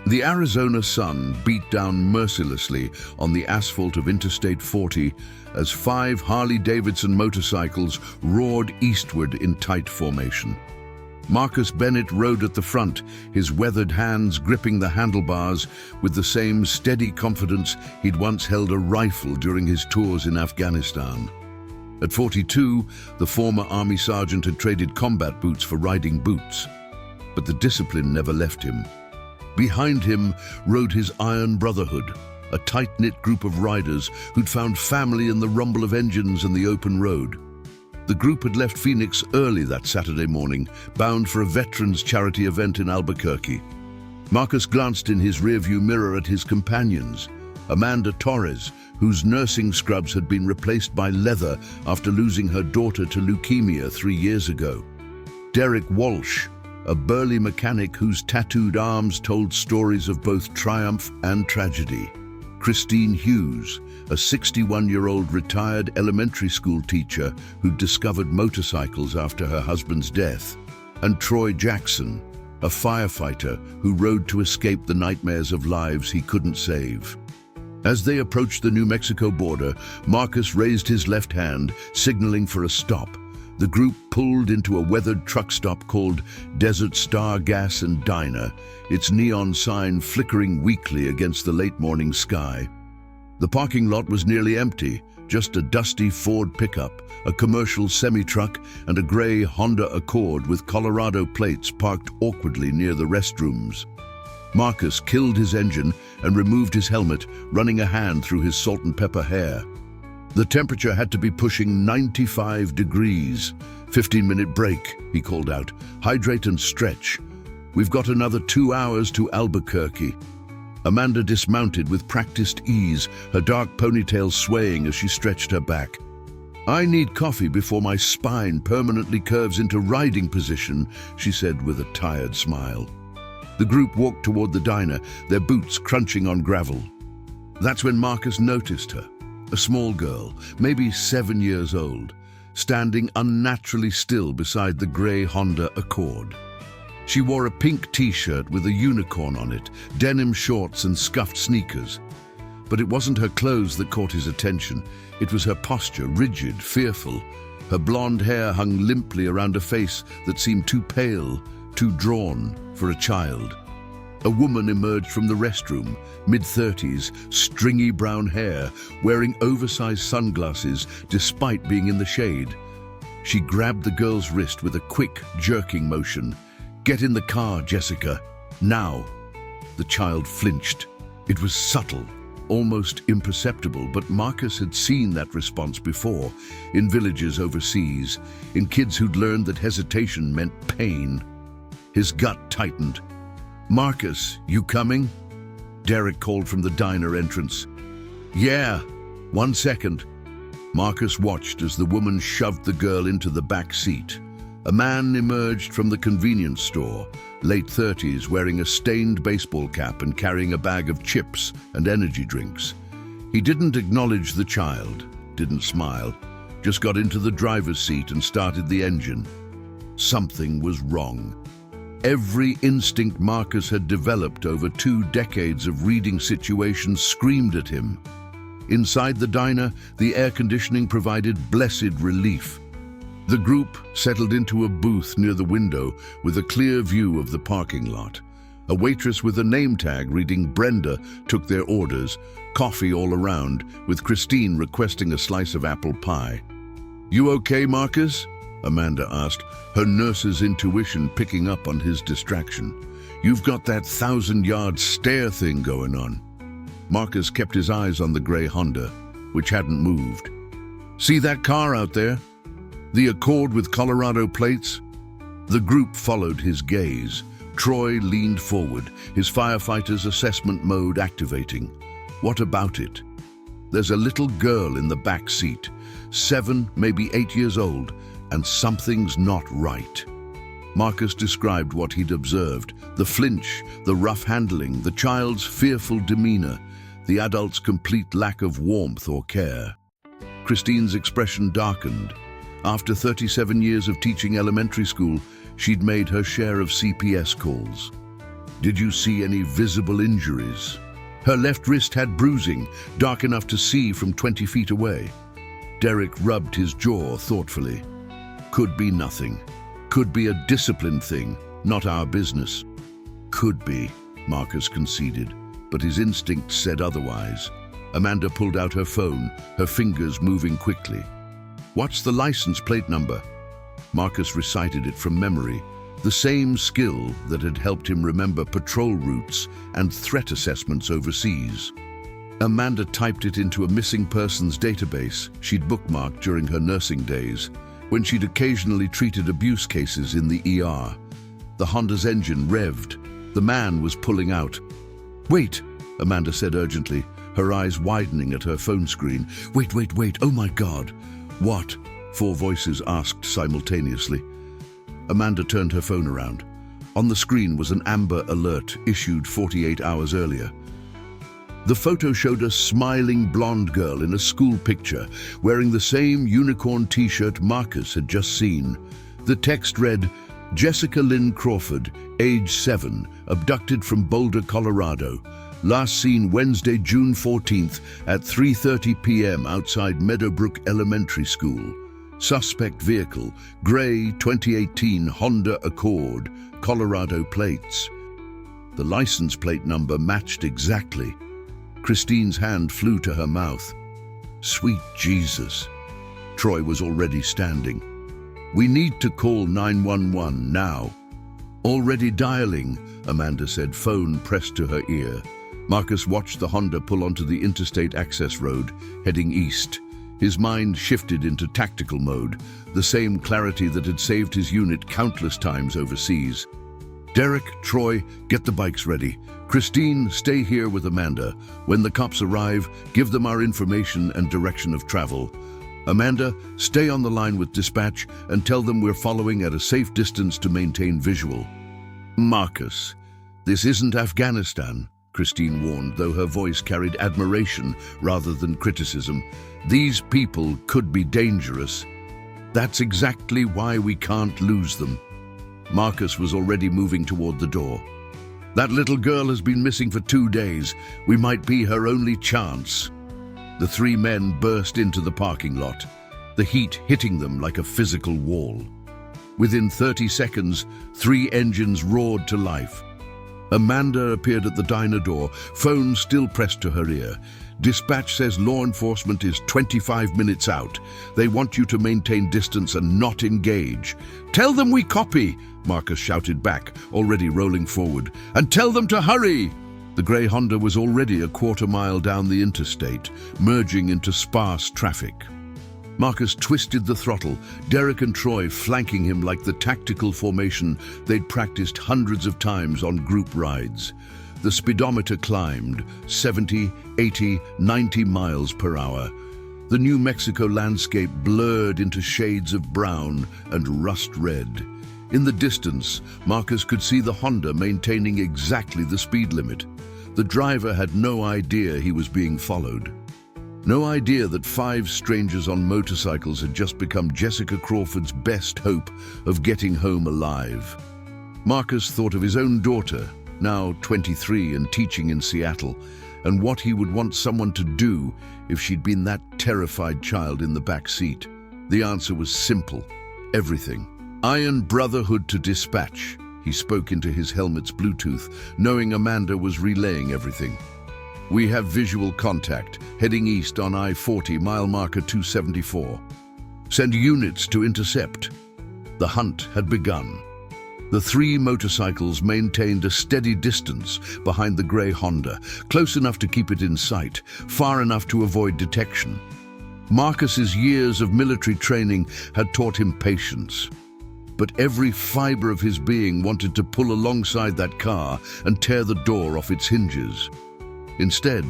The Arizona sun beat down mercilessly on the asphalt of Interstate 40 as 5 Harley-Davidson motorcycles roared eastward in tight formation. Marcus Bennett rode at the front, his weathered hands gripping the handlebars with the same steady confidence he'd once held a rifle during his tours in Afghanistan. At 42, the former Army sergeant had traded combat boots for riding boots, but the discipline never left him. Behind him rode his Iron Brotherhood, a tight-knit group of riders who'd found family in the rumble of engines and the open road. The group had left Phoenix early that Saturday morning, bound for a veterans charity event in Albuquerque. Marcus glanced in his rearview mirror at his companions, Amanda Torres, whose nursing scrubs had been replaced by leather after losing her daughter to leukemia 3 years ago. Derek Walsh, a burly mechanic whose tattooed arms told stories of both triumph and tragedy. Christine Hughes, a 61-year-old retired elementary school teacher who discovered motorcycles after her husband's death. And Troy Jackson, a firefighter who rode to escape the nightmares of lives he couldn't save. As they approached the New Mexico border, Marcus raised his left hand, signaling for a stop. The group pulled into a weathered truck stop called Desert Star Gas and Diner, its neon sign flickering weakly against the late morning sky. The parking lot was nearly empty, just a dusty Ford pickup, a commercial semi-truck, and a gray Honda Accord with Colorado plates parked awkwardly near the restrooms. Marcus killed his engine and removed his helmet, running a hand through his salt and pepper hair. The temperature had to be pushing 95 degrees. 15-minute break, he called out. Hydrate and stretch. We've got another 2 hours to Albuquerque. Amanda dismounted with practiced ease, her dark ponytail swaying as she stretched her back. I need coffee before my spine permanently curves into riding position, she said with a tired smile. The group walked toward the diner, their boots crunching on gravel. That's when Marcus noticed her. A small girl, maybe 7 years old, standing unnaturally still beside the grey Honda Accord. She wore a pink t-shirt with a unicorn on it, denim shorts and scuffed sneakers. But it wasn't her clothes that caught his attention. It was her posture, rigid, fearful. Her blonde hair hung limply around a face that seemed too pale, too drawn for a child. A woman emerged from the restroom, mid-30s, stringy brown hair, wearing oversized sunglasses despite being in the shade. She grabbed the girl's wrist with a quick, jerking motion. Get in the car, Jessica. Now. The child flinched. It was subtle, almost imperceptible, but Marcus had seen that response before, in villages overseas, in kids who'd learned that hesitation meant pain. His gut tightened. Marcus, you coming? Derek called from the diner entrance. Yeah, 1 second. Marcus watched as the woman shoved the girl into the back seat. A man emerged from the convenience store, late 30s, wearing a stained baseball cap and carrying a bag of chips and energy drinks. He didn't acknowledge the child, didn't smile, just got into the driver's seat and started the engine. Something was wrong. Every instinct Marcus had developed over 2 decades of reading situations screamed at him. Inside the diner, the air conditioning provided blessed relief. The group settled into a booth near the window with a clear view of the parking lot. A waitress with a name tag reading Brenda took their orders, coffee all around, with Christine requesting a slice of apple pie. You okay, Marcus? Amanda asked, her nurse's intuition picking up on his distraction. You've got that 1,000-yard stare thing going on. Marcus kept his eyes on the grey Honda, which hadn't moved. See that car out there? The Accord with Colorado plates? The group followed his gaze. Troy leaned forward, his firefighter's assessment mode activating. What about it? There's a little girl in the back seat, 7, maybe 8 years old, and something's not right. Marcus described what he'd observed, the flinch, the rough handling, the child's fearful demeanor, the adult's complete lack of warmth or care. Christine's expression darkened. After 37 years of teaching elementary school, she'd made her share of CPS calls. Did you see any visible injuries? Her left wrist had bruising, dark enough to see from 20 feet away. Derek rubbed his jaw thoughtfully. Could be nothing. Could be a discipline thing, not our business. Could be, Marcus conceded, but his instinct said otherwise. Amanda pulled out her phone, her fingers moving quickly. What's the license plate number? Marcus recited it from memory, the same skill that had helped him remember patrol routes and threat assessments overseas. Amanda typed it into a missing persons database she'd bookmarked during her nursing days, when she'd occasionally treated abuse cases in the ER. The Honda's engine revved. The man was pulling out. "Wait," Amanda said urgently, her eyes widening at her phone screen. Wait, oh my God." "What?" 4 voices asked simultaneously. Amanda turned her phone around. On the screen was an amber alert issued 48 hours earlier. The photo showed a smiling blonde girl in a school picture, wearing the same unicorn t-shirt Marcus had just seen. The text read, "Jessica Lynn Crawford, age 7, abducted from Boulder, Colorado. Last seen Wednesday, June 14th at 3:30 p.m. outside Meadowbrook Elementary School. Suspect vehicle, gray 2018 Honda Accord, Colorado plates." The license plate number matched exactly. Christine's hand flew to her mouth. Sweet Jesus. Troy was already standing. "We need to call 911 now." "Already dialing," Amanda said, phone pressed to her ear. Marcus watched the Honda pull onto the interstate access road, heading east. His mind shifted into tactical mode, the same clarity that had saved his unit countless times overseas. "Derek, Troy, get the bikes ready. Christine, stay here with Amanda. When the cops arrive, give them our information and direction of travel. Amanda, stay on the line with dispatch and tell them we're following at a safe distance to maintain visual." "Marcus, this isn't Afghanistan," Christine warned, though her voice carried admiration rather than criticism. "These people could be dangerous. That's exactly why we can't lose them." Marcus was already moving toward the door. "That little girl has been missing for 2 days. We might be her only chance." The 3 men burst into the parking lot, the heat hitting them like a physical wall. Within 30 seconds, 3 engines roared to life. Amanda appeared at the diner door, phone still pressed to her ear. "Dispatch says law enforcement is 25 minutes out. They want you to maintain distance and not engage." "Tell them we copy," Marcus shouted back, already rolling forward. "And tell them to hurry!" The grey Honda was already a quarter-mile down the interstate, merging into sparse traffic. Marcus twisted the throttle, Derek and Troy flanking him like the tactical formation they'd practiced hundreds of times on group rides. The speedometer climbed, 70, 80, 90 miles per hour. The New Mexico landscape blurred into shades of brown and rust red. In the distance, Marcus could see the Honda maintaining exactly the speed limit. The driver had no idea he was being followed. No idea that 5 strangers on motorcycles had just become Jessica Crawford's best hope of getting home alive. Marcus thought of his own daughter, now 23 and teaching in Seattle, and what he would want someone to do if she'd been that terrified child in the back seat. The answer was simple: everything. "Iron Brotherhood to dispatch." He spoke into his helmet's Bluetooth, knowing Amanda was relaying everything. "We have visual contact, heading east on I-40, mile marker 274. Send units to intercept." The hunt had begun. The 3 motorcycles maintained a steady distance behind the grey Honda, close enough to keep it in sight, far enough to avoid detection. Marcus's years of military training had taught him patience. But every fiber of his being wanted to pull alongside that car and tear the door off its hinges. Instead,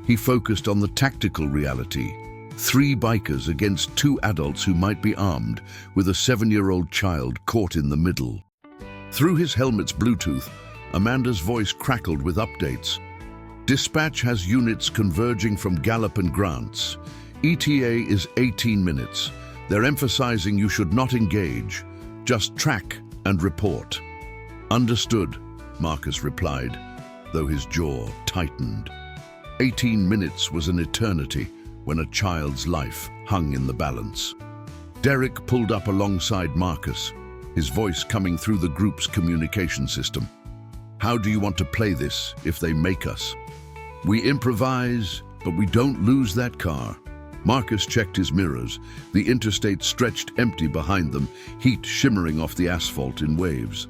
he focused on the tactical reality: 3 bikers against 2 adults who might be armed, with a 7-year-old child caught in the middle. Through his helmet's Bluetooth, Amanda's voice crackled with updates. "Dispatch has units converging from Gallup and Grants. ETA is 18 minutes. They're emphasizing you should not engage. Just track and report." "Understood," Marcus replied, though his jaw tightened. 18 minutes was an eternity when a child's life hung in the balance. Derek pulled up alongside Marcus, his voice coming through the group's communication system. How do you want to play this if they make us? We improvise, but we don't lose that car. Marcus checked his mirrors. The interstate stretched empty behind them, heat shimmering off the asphalt in waves.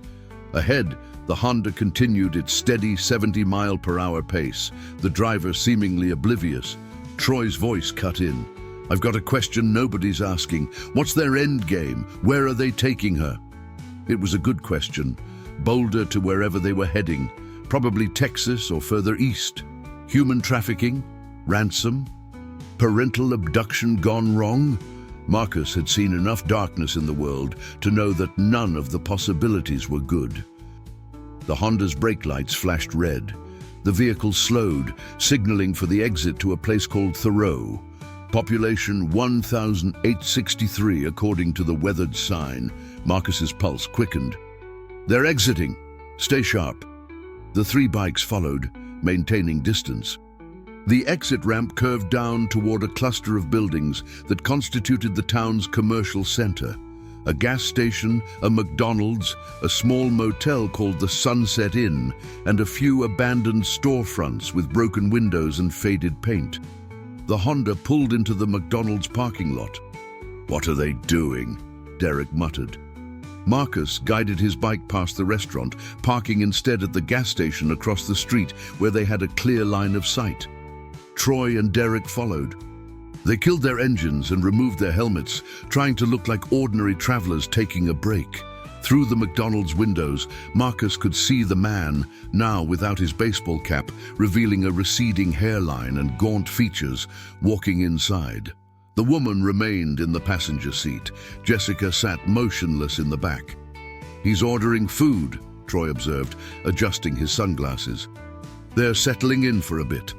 Ahead, the Honda continued its steady 70-mile-per-hour pace, the driver seemingly oblivious. Troy's voice cut in. I've got a question nobody's asking. What's their end game? Where are they taking her? It was a good question. Boulder to wherever they were heading, probably Texas or further east. Human trafficking? Ransom? Parental abduction gone wrong? Marcus had seen enough darkness in the world to know that none of the possibilities were good. The Honda's brake lights flashed red. The vehicle slowed, signaling for the exit to a place called Thoreau. Population 1,863 according to the weathered sign. Marcus's pulse quickened. They're exiting. Stay sharp. The three bikes followed, maintaining distance. The exit ramp curved down toward a cluster of buildings that constituted the town's commercial center. A gas station, a McDonald's, a small motel called the Sunset Inn, and a few abandoned storefronts with broken windows and faded paint. The Honda pulled into the McDonald's parking lot. What are they doing? Derek muttered. Marcus guided his bike past the restaurant, parking instead at the gas station across the street where they had a clear line of sight. Troy and Derek followed. They killed their engines and removed their helmets, trying to look like ordinary travelers taking a break. Through the McDonald's windows, Marcus could see the man, now without his baseball cap, revealing a receding hairline and gaunt features, walking inside. The woman remained in the passenger seat. Jessica sat motionless in the back. He's ordering food, Troy observed, adjusting his sunglasses. They're settling in for a bit.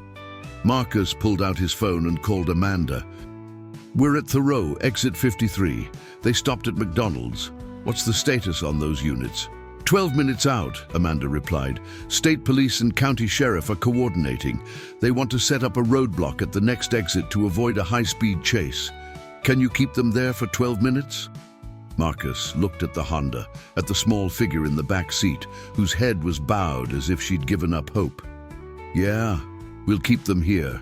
Marcus pulled out his phone and called Amanda. We're at Thoreau, exit 53. They stopped at McDonald's. What's the status on those units? 12 minutes out, Amanda replied. State police and county sheriff are coordinating. They want to set up a roadblock at the next exit to avoid a high-speed chase. Can you keep them there for 12 minutes? Marcus looked at the Honda, at the small figure in the back seat, whose head was bowed as if she'd given up hope. Yeah, we'll keep them here.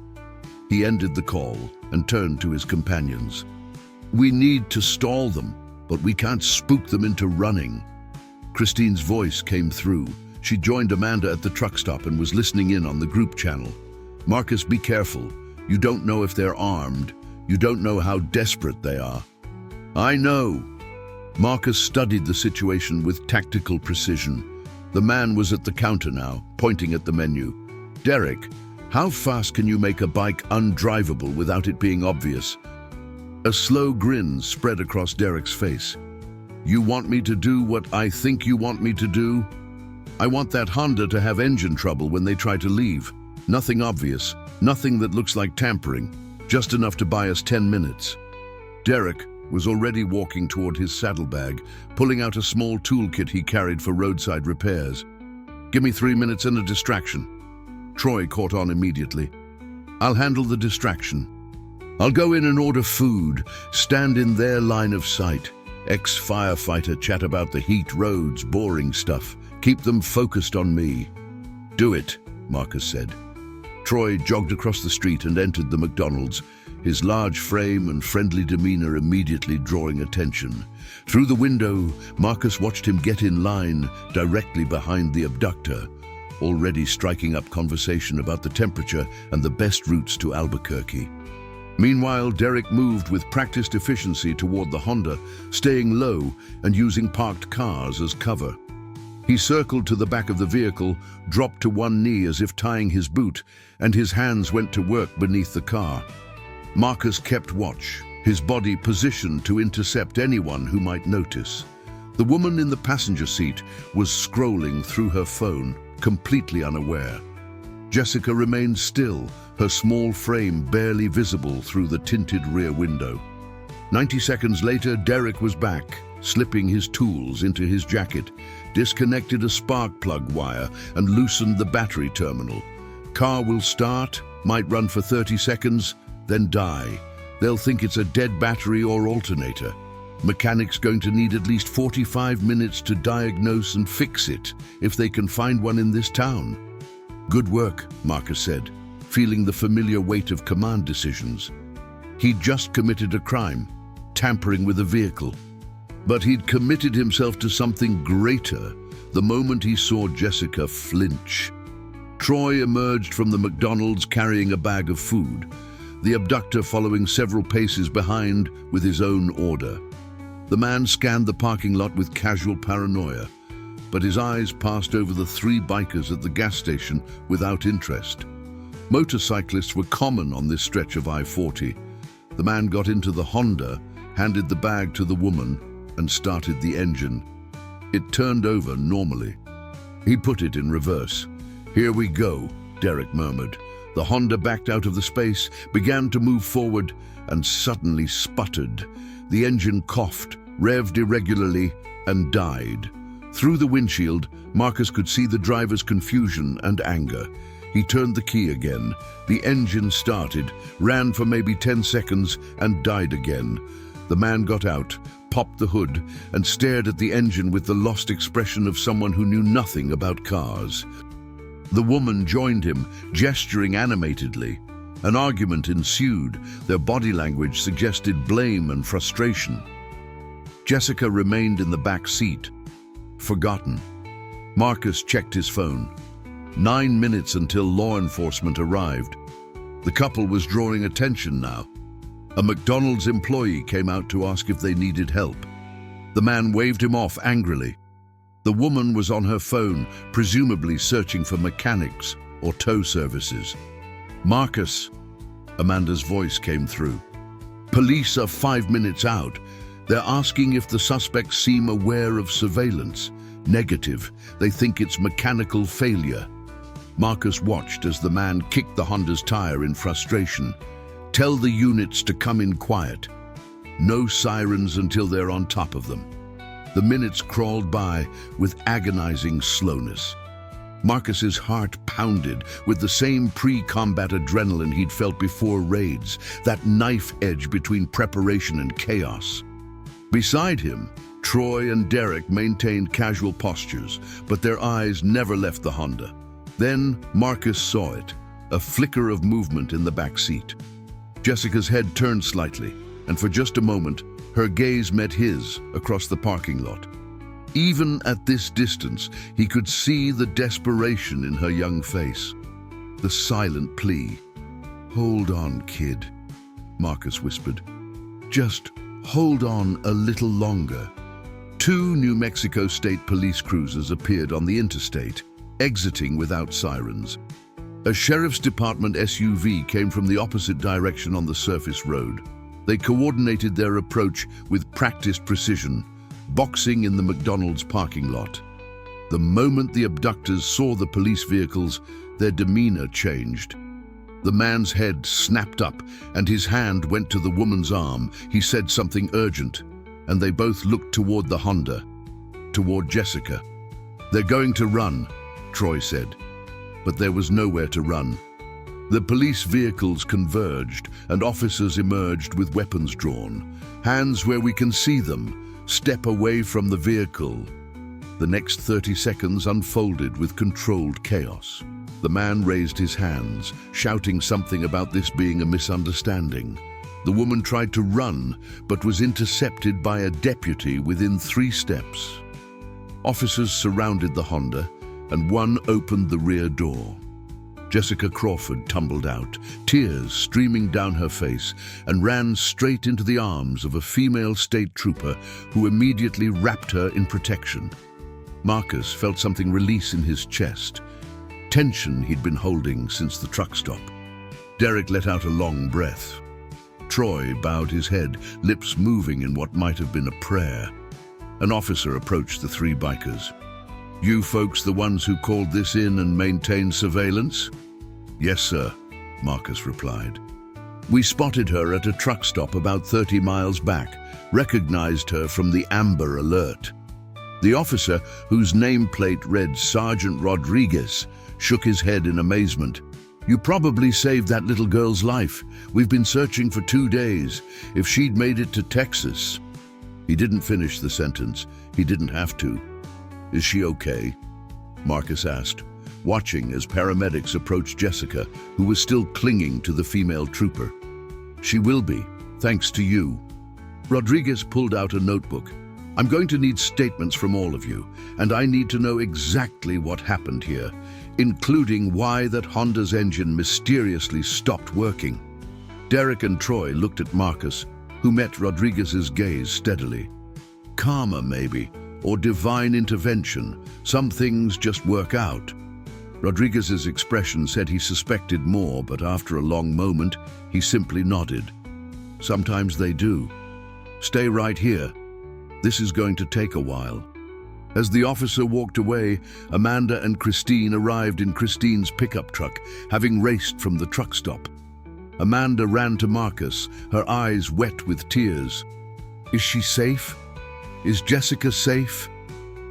He ended the call and turned to his companions. We need to stall them, but we can't spook them into running. Christine's voice came through. She joined Amanda at the truck stop and was listening in on the group channel. Marcus, be careful. You don't know if they're armed. You don't know how desperate they are. I know. Marcus studied the situation with tactical precision. The man was at the counter now, pointing at the menu. Derek, how fast can you make a bike undrivable without it being obvious? A slow grin spread across Derek's face. You want me to do what I think you want me to do? I want that Honda to have engine trouble when they try to leave. Nothing obvious, nothing that looks like tampering, just enough to buy us 10 minutes. Derek was already walking toward his saddlebag, pulling out a small toolkit he carried for roadside repairs. Give me 3 minutes and a distraction. Troy caught on immediately. I'll handle the distraction. I'll go in and order food, stand in their line of sight. Ex-firefighter chat about the heat, roads, boring stuff. Keep them focused on me. Do it, Marcus said. Troy jogged across the street and entered the McDonald's, his large frame and friendly demeanor immediately drawing attention. Through the window, Marcus watched him get in line directly behind the abductor, already striking up conversation about the temperature and the best routes to Albuquerque. Meanwhile, Derek moved with practiced efficiency toward the Honda, staying low and using parked cars as cover. He circled to the back of the vehicle, dropped to one knee as if tying his boot, and his hands went to work beneath the car. Marcus kept watch, his body positioned to intercept anyone who might notice. The woman in the passenger seat was scrolling through her phone, completely unaware. Jessica remained still, her small frame barely visible through the tinted rear window. 90 seconds later, Derek was back, slipping his tools into his jacket, disconnected a spark plug wire and loosened the battery terminal. Car will start, might run for 30 seconds, then die. They'll think it's a dead battery or alternator. Mechanic's going to need at least 45 minutes to diagnose and fix it, if they can find one in this town. Good work, Marcus said, feeling the familiar weight of command decisions. He'd just committed a crime, tampering with a vehicle. But he'd committed himself to something greater the moment he saw Jessica flinch. Troy emerged from the McDonald's carrying a bag of food, the abductor following several paces behind with his own order. The man scanned the parking lot with casual paranoia, but his eyes passed over the 3 bikers at the gas station without interest. Motorcyclists were common on this stretch of I-40. The man got into the Honda, handed the bag to the woman, and started the engine. It turned over normally. He put it in reverse. "Here we go," Derek murmured. The Honda backed out of the space, began to move forward, and suddenly sputtered. The engine coughed, revved irregularly, and died. Through the windshield, Marcus could see the driver's confusion and anger. He turned the key again. The engine started, ran for maybe 10 seconds, and died again. The man got out, popped the hood, and stared at the engine with the lost expression of someone who knew nothing about cars. The woman joined him, gesturing animatedly. An argument ensued. Their body language suggested blame and frustration. Jessica remained in the back seat, forgotten. Marcus checked his phone. 9 minutes until law enforcement arrived. The couple was drawing attention now. A McDonald's employee came out to ask if they needed help. The man waved him off angrily. The woman was on her phone, presumably searching for mechanics or tow services. "Marcus," Amanda's voice came through. "Police are 5 minutes out. They're asking if the suspects seem aware of surveillance. Negative. They think it's mechanical failure." Marcus watched as the man kicked the Honda's tire in frustration. "Tell the units to come in quiet. No sirens until they're on top of them." The minutes crawled by with agonizing slowness. Marcus's heart pounded with the same pre-combat adrenaline he'd felt before raids, that knife edge between preparation and chaos. Beside him, Troy and Derek maintained casual postures, but their eyes never left the Honda. Then Marcus saw it, a flicker of movement in the back seat. Jessica's head turned slightly, and for just a moment, her gaze met his across the parking lot. Even at this distance, he could see the desperation in her young face, the silent plea. "Hold on, kid," Marcus whispered. "Just hold on a little longer." 2 New Mexico State police cruisers appeared on the interstate, exiting without sirens. A sheriff's department SUV came from the opposite direction on the surface road. They coordinated their approach with practiced precision, boxing in the McDonald's parking lot. The moment the abductors saw the police vehicles, their demeanor changed. The man's head snapped up and his hand went to the woman's arm. He said something urgent, and they both looked toward the Honda, toward Jessica. "They're going to run," Troy said, but there was nowhere to run. The police vehicles converged and officers emerged with weapons drawn. "Hands where we can see them. Step away from the vehicle." The next 30 seconds unfolded with controlled chaos. The man raised his hands, shouting something about this being a misunderstanding. The woman tried to run, but was intercepted by a deputy within 3 steps. Officers surrounded the Honda, and one opened the rear door. Jessica Crawford tumbled out, tears streaming down her face, and ran straight into the arms of a female state trooper who immediately wrapped her in protection. Marcus felt something release in his chest, tension he'd been holding since the truck stop. Derek let out a long breath. Troy bowed his head, lips moving in what might have been a prayer. An officer approached the 3 bikers. "You folks the ones who called this in and maintained surveillance?" "Yes, sir," Marcus replied. "We spotted her at a truck stop about 30 miles back, recognized her from the Amber Alert." The officer, whose nameplate read Sergeant Rodriguez, shook his head in amazement. "You probably saved that little girl's life. We've been searching for 2 days. If she'd made it to Texas..." He didn't finish the sentence. He didn't have to. "Is she okay?" Marcus asked, watching as paramedics approached Jessica, who was still clinging to the female trooper. "She will be, thanks to you." Rodriguez pulled out a notebook. "I'm going to need statements from all of you, and I need to know exactly what happened here, including why that Honda's engine mysteriously stopped working." Derek and Troy looked at Marcus, who met Rodriguez's gaze steadily. "Karma, maybe, or divine intervention. Some things just work out." Rodriguez's expression said he suspected more, but after a long moment, he simply nodded. "Sometimes they do. Stay right here. This is going to take a while." As the officer walked away, Amanda and Christine arrived in Christine's pickup truck, having raced from the truck stop. Amanda ran to Marcus, her eyes wet with tears. "Is she safe? Is Jessica safe?"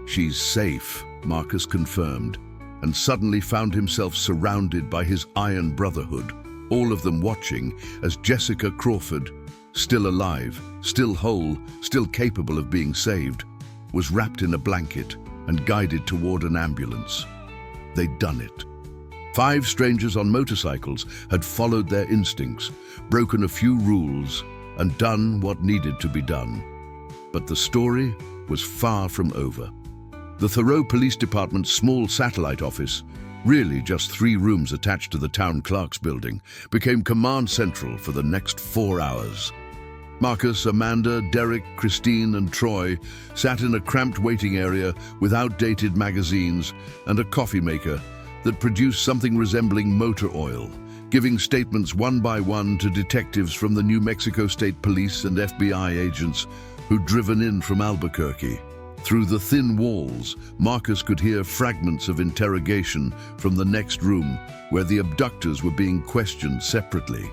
"She's safe," Marcus confirmed, and suddenly found himself surrounded by his iron brotherhood, all of them watching as Jessica Crawford, still alive, still whole, still capable of being saved, was wrapped in a blanket and guided toward an ambulance. They'd done it. 5 strangers on motorcycles had followed their instincts, broken a few rules, and done what needed to be done. But the story was far from over. The Thoreau Police Department's small satellite office, really just 3 rooms attached to the town clerk's building, became command central for the next 4 hours. Marcus, Amanda, Derek, Christine, and Troy sat in a cramped waiting area with outdated magazines and a coffee maker that produced something resembling motor oil, giving statements one by one to detectives from the New Mexico State Police and FBI agents who'd driven in from Albuquerque. Through the thin walls, Marcus could hear fragments of interrogation from the next room, where the abductors were being questioned separately.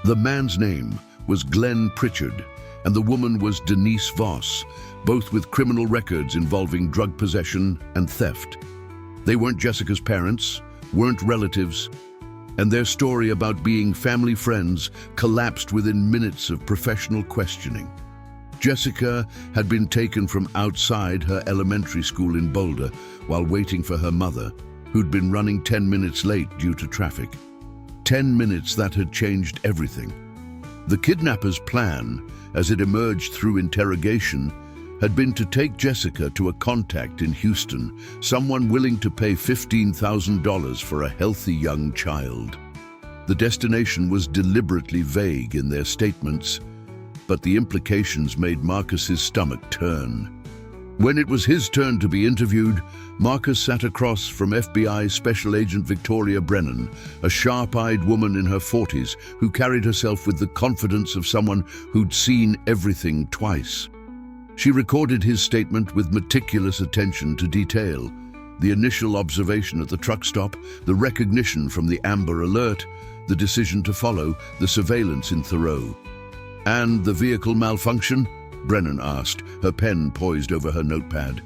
The man's name was Glenn Pritchard, and the woman was Denise Voss, both with criminal records involving drug possession and theft. They weren't Jessica's parents, weren't relatives, and their story about being family friends collapsed within minutes of professional questioning. Jessica had been taken from outside her elementary school in Boulder while waiting for her mother, who'd been running 10 minutes late due to traffic. 10 minutes that had changed everything. The kidnappers' plan, as it emerged through interrogation, had been to take Jessica to a contact in Houston, someone willing to pay $15,000 for a healthy young child. The destination was deliberately vague in their statements, but the implications made Marcus's stomach turn. When it was his turn to be interviewed, Marcus sat across from FBI Special Agent Victoria Brennan, a sharp-eyed woman in her 40s who carried herself with the confidence of someone who'd seen everything twice. She recorded his statement with meticulous attention to detail: the initial observation at the truck stop, the recognition from the Amber Alert, the decision to follow, the surveillance in Thoreau. "And the vehicle malfunction?" Brennan asked, her pen poised over her notepad.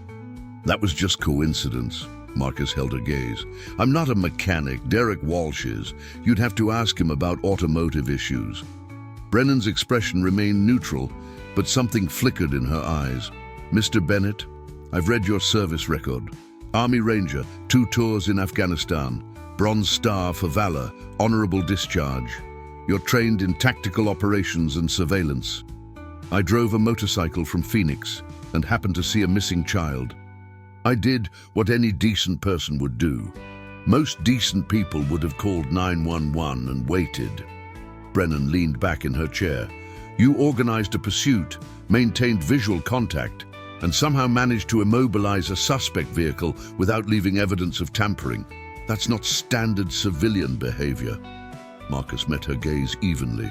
"That was just coincidence." Marcus held her gaze. "I'm not a mechanic. Derek Walsh is. You'd have to ask him about automotive issues." Brennan's expression remained neutral, but something flickered in her eyes. "Mr. Bennett, I've read your service record. Army Ranger, 2 tours in Afghanistan, Bronze Star for Valor, honorable discharge. You're trained in tactical operations and surveillance. I drove a motorcycle from Phoenix and happened to see a missing child. I did what any decent person would do. Most decent people would have called 911 and waited." Brennan leaned back in her chair. "You organized a pursuit, maintained visual contact, and somehow managed to immobilize a suspect vehicle without leaving evidence of tampering. That's not standard civilian behavior." Marcus met her gaze evenly.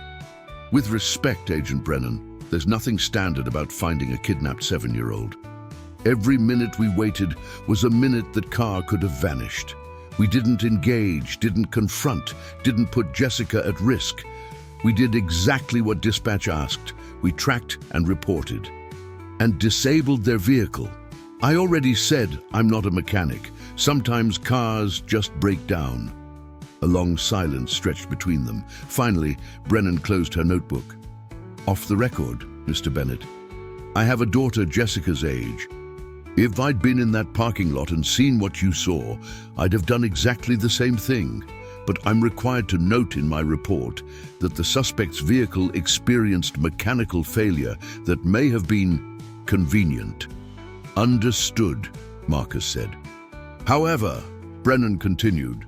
"With respect, Agent Brennan, there's nothing standard about finding a kidnapped 7-year-old. Every minute we waited was a minute that Carr could have vanished. We didn't engage, didn't confront, didn't put Jessica at risk. We did exactly what dispatch asked. We tracked and reported. And disabled their vehicle. I already said I'm not a mechanic. Sometimes cars just break down. A long silence stretched between them. Finally, Brennan closed her notebook. Off the record, Mr. Bennett. I have a daughter Jessica's age. If I'd been in that parking lot and seen what you saw, I'd have done exactly the same thing. But I'm required to note in my report that the suspect's vehicle experienced mechanical failure that may have been convenient. Understood, Marcus said. However, Brennan continued,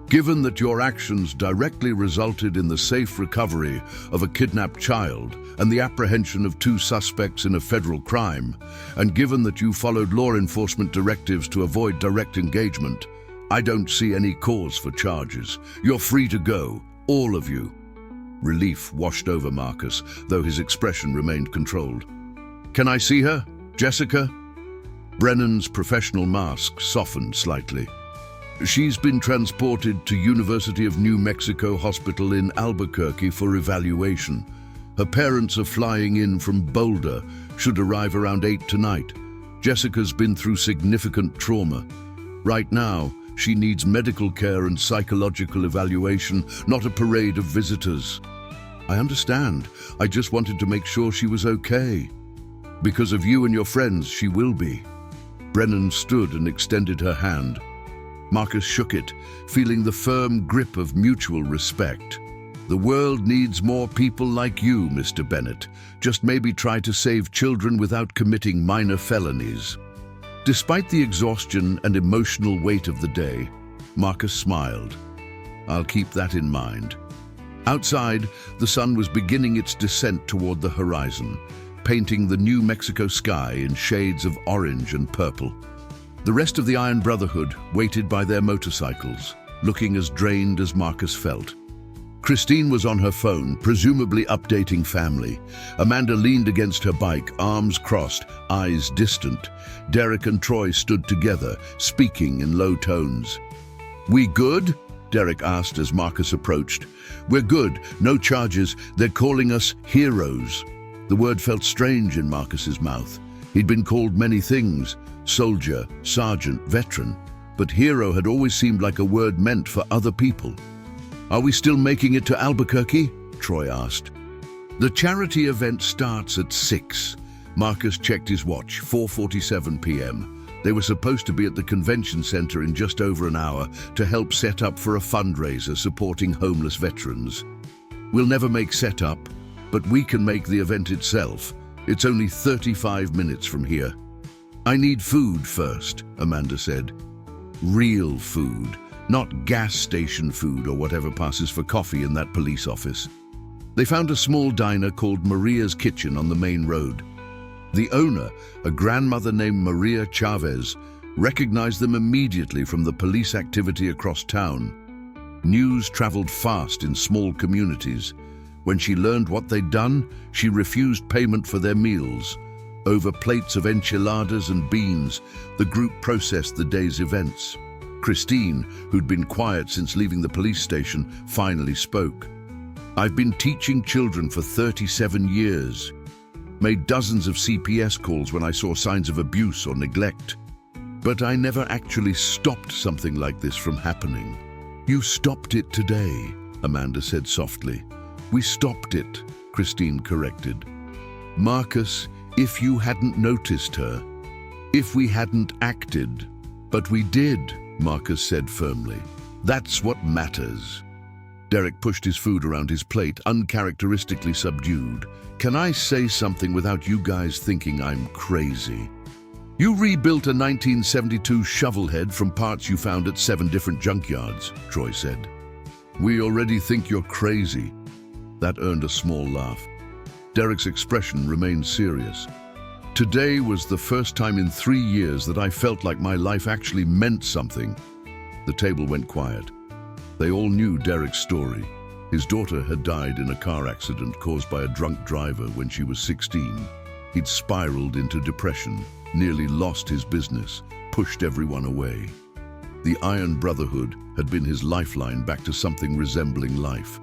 given that your actions directly resulted in the safe recovery of a kidnapped child and the apprehension of 2 suspects in a federal crime, and given that you followed law enforcement directives to avoid direct engagement, I don't see any cause for charges. You're free to go, all of you. Relief washed over Marcus, though his expression remained controlled. Can I see her, Jessica? Brennan's professional mask softened slightly. She's been transported to University of New Mexico Hospital in Albuquerque for evaluation. Her parents are flying in from Boulder, should arrive around 8 tonight. Jessica's been through significant trauma. Right now, she needs medical care and psychological evaluation, not a parade of visitors. I understand. I just wanted to make sure she was okay. Because of you and your friends, she will be. Brennan stood and extended her hand. Marcus shook it, feeling the firm grip of mutual respect. The world needs more people like you, Mr. Bennett. Just maybe try to save children without committing minor felonies. Despite the exhaustion and emotional weight of the day, Marcus smiled. I'll keep that in mind. Outside, the sun was beginning its descent toward the horizon, painting the New Mexico sky in shades of orange and purple. The rest of the Iron Brotherhood waited by their motorcycles, looking as drained as Marcus felt. Christine was on her phone, presumably updating family. Amanda leaned against her bike, arms crossed, eyes distant. Derek and Troy stood together, speaking in low tones. We good? Derek asked as Marcus approached. We're good, no charges. They're calling us heroes. The word felt strange in Marcus's mouth. He'd been called many things, soldier, sergeant, veteran, but hero had always seemed like a word meant for other people. Are we still making it to Albuquerque? Troy asked. The charity event starts at 6. Marcus checked his watch, 4:47 p.m. They were supposed to be at the convention center in just over an hour to help set up for a fundraiser supporting homeless veterans. We'll never make setup, but we can make the event itself. It's only 35 minutes from here. I need food first, Amanda said. Real food, not gas station food or whatever passes for coffee in that police office. They found a small diner called Maria's Kitchen on the main road. The owner, a grandmother named Maria Chavez, recognized them immediately from the police activity across town. News traveled fast in small communities. When she learned what they'd done, she refused payment for their meals. Over plates of enchiladas and beans, the group processed the day's events. Christine, who'd been quiet since leaving the police station, finally spoke. I've been teaching children for 37 years. Made dozens of CPS calls when I saw signs of abuse or neglect. But I never actually stopped something like this from happening. You stopped it today, Amanda said softly. We stopped it, Christine corrected. Marcus, if you hadn't noticed her, if we hadn't acted, but we did, Marcus said firmly. That's what matters. Derek pushed his food around his plate, uncharacteristically subdued. Can I say something without you guys thinking I'm crazy? You rebuilt a 1972 shovelhead from parts you found at 7 different junkyards, Troy said. We already think you're crazy. That earned a small laugh. Derek's expression remained serious. Today was the first time in 3 years that I felt like my life actually meant something. The table went quiet. They all knew Derek's story. His daughter had died in a car accident caused by a drunk driver when she was 16. He'd spiraled into depression, nearly lost his business, pushed everyone away. The Iron Brotherhood had been his lifeline back to something resembling life.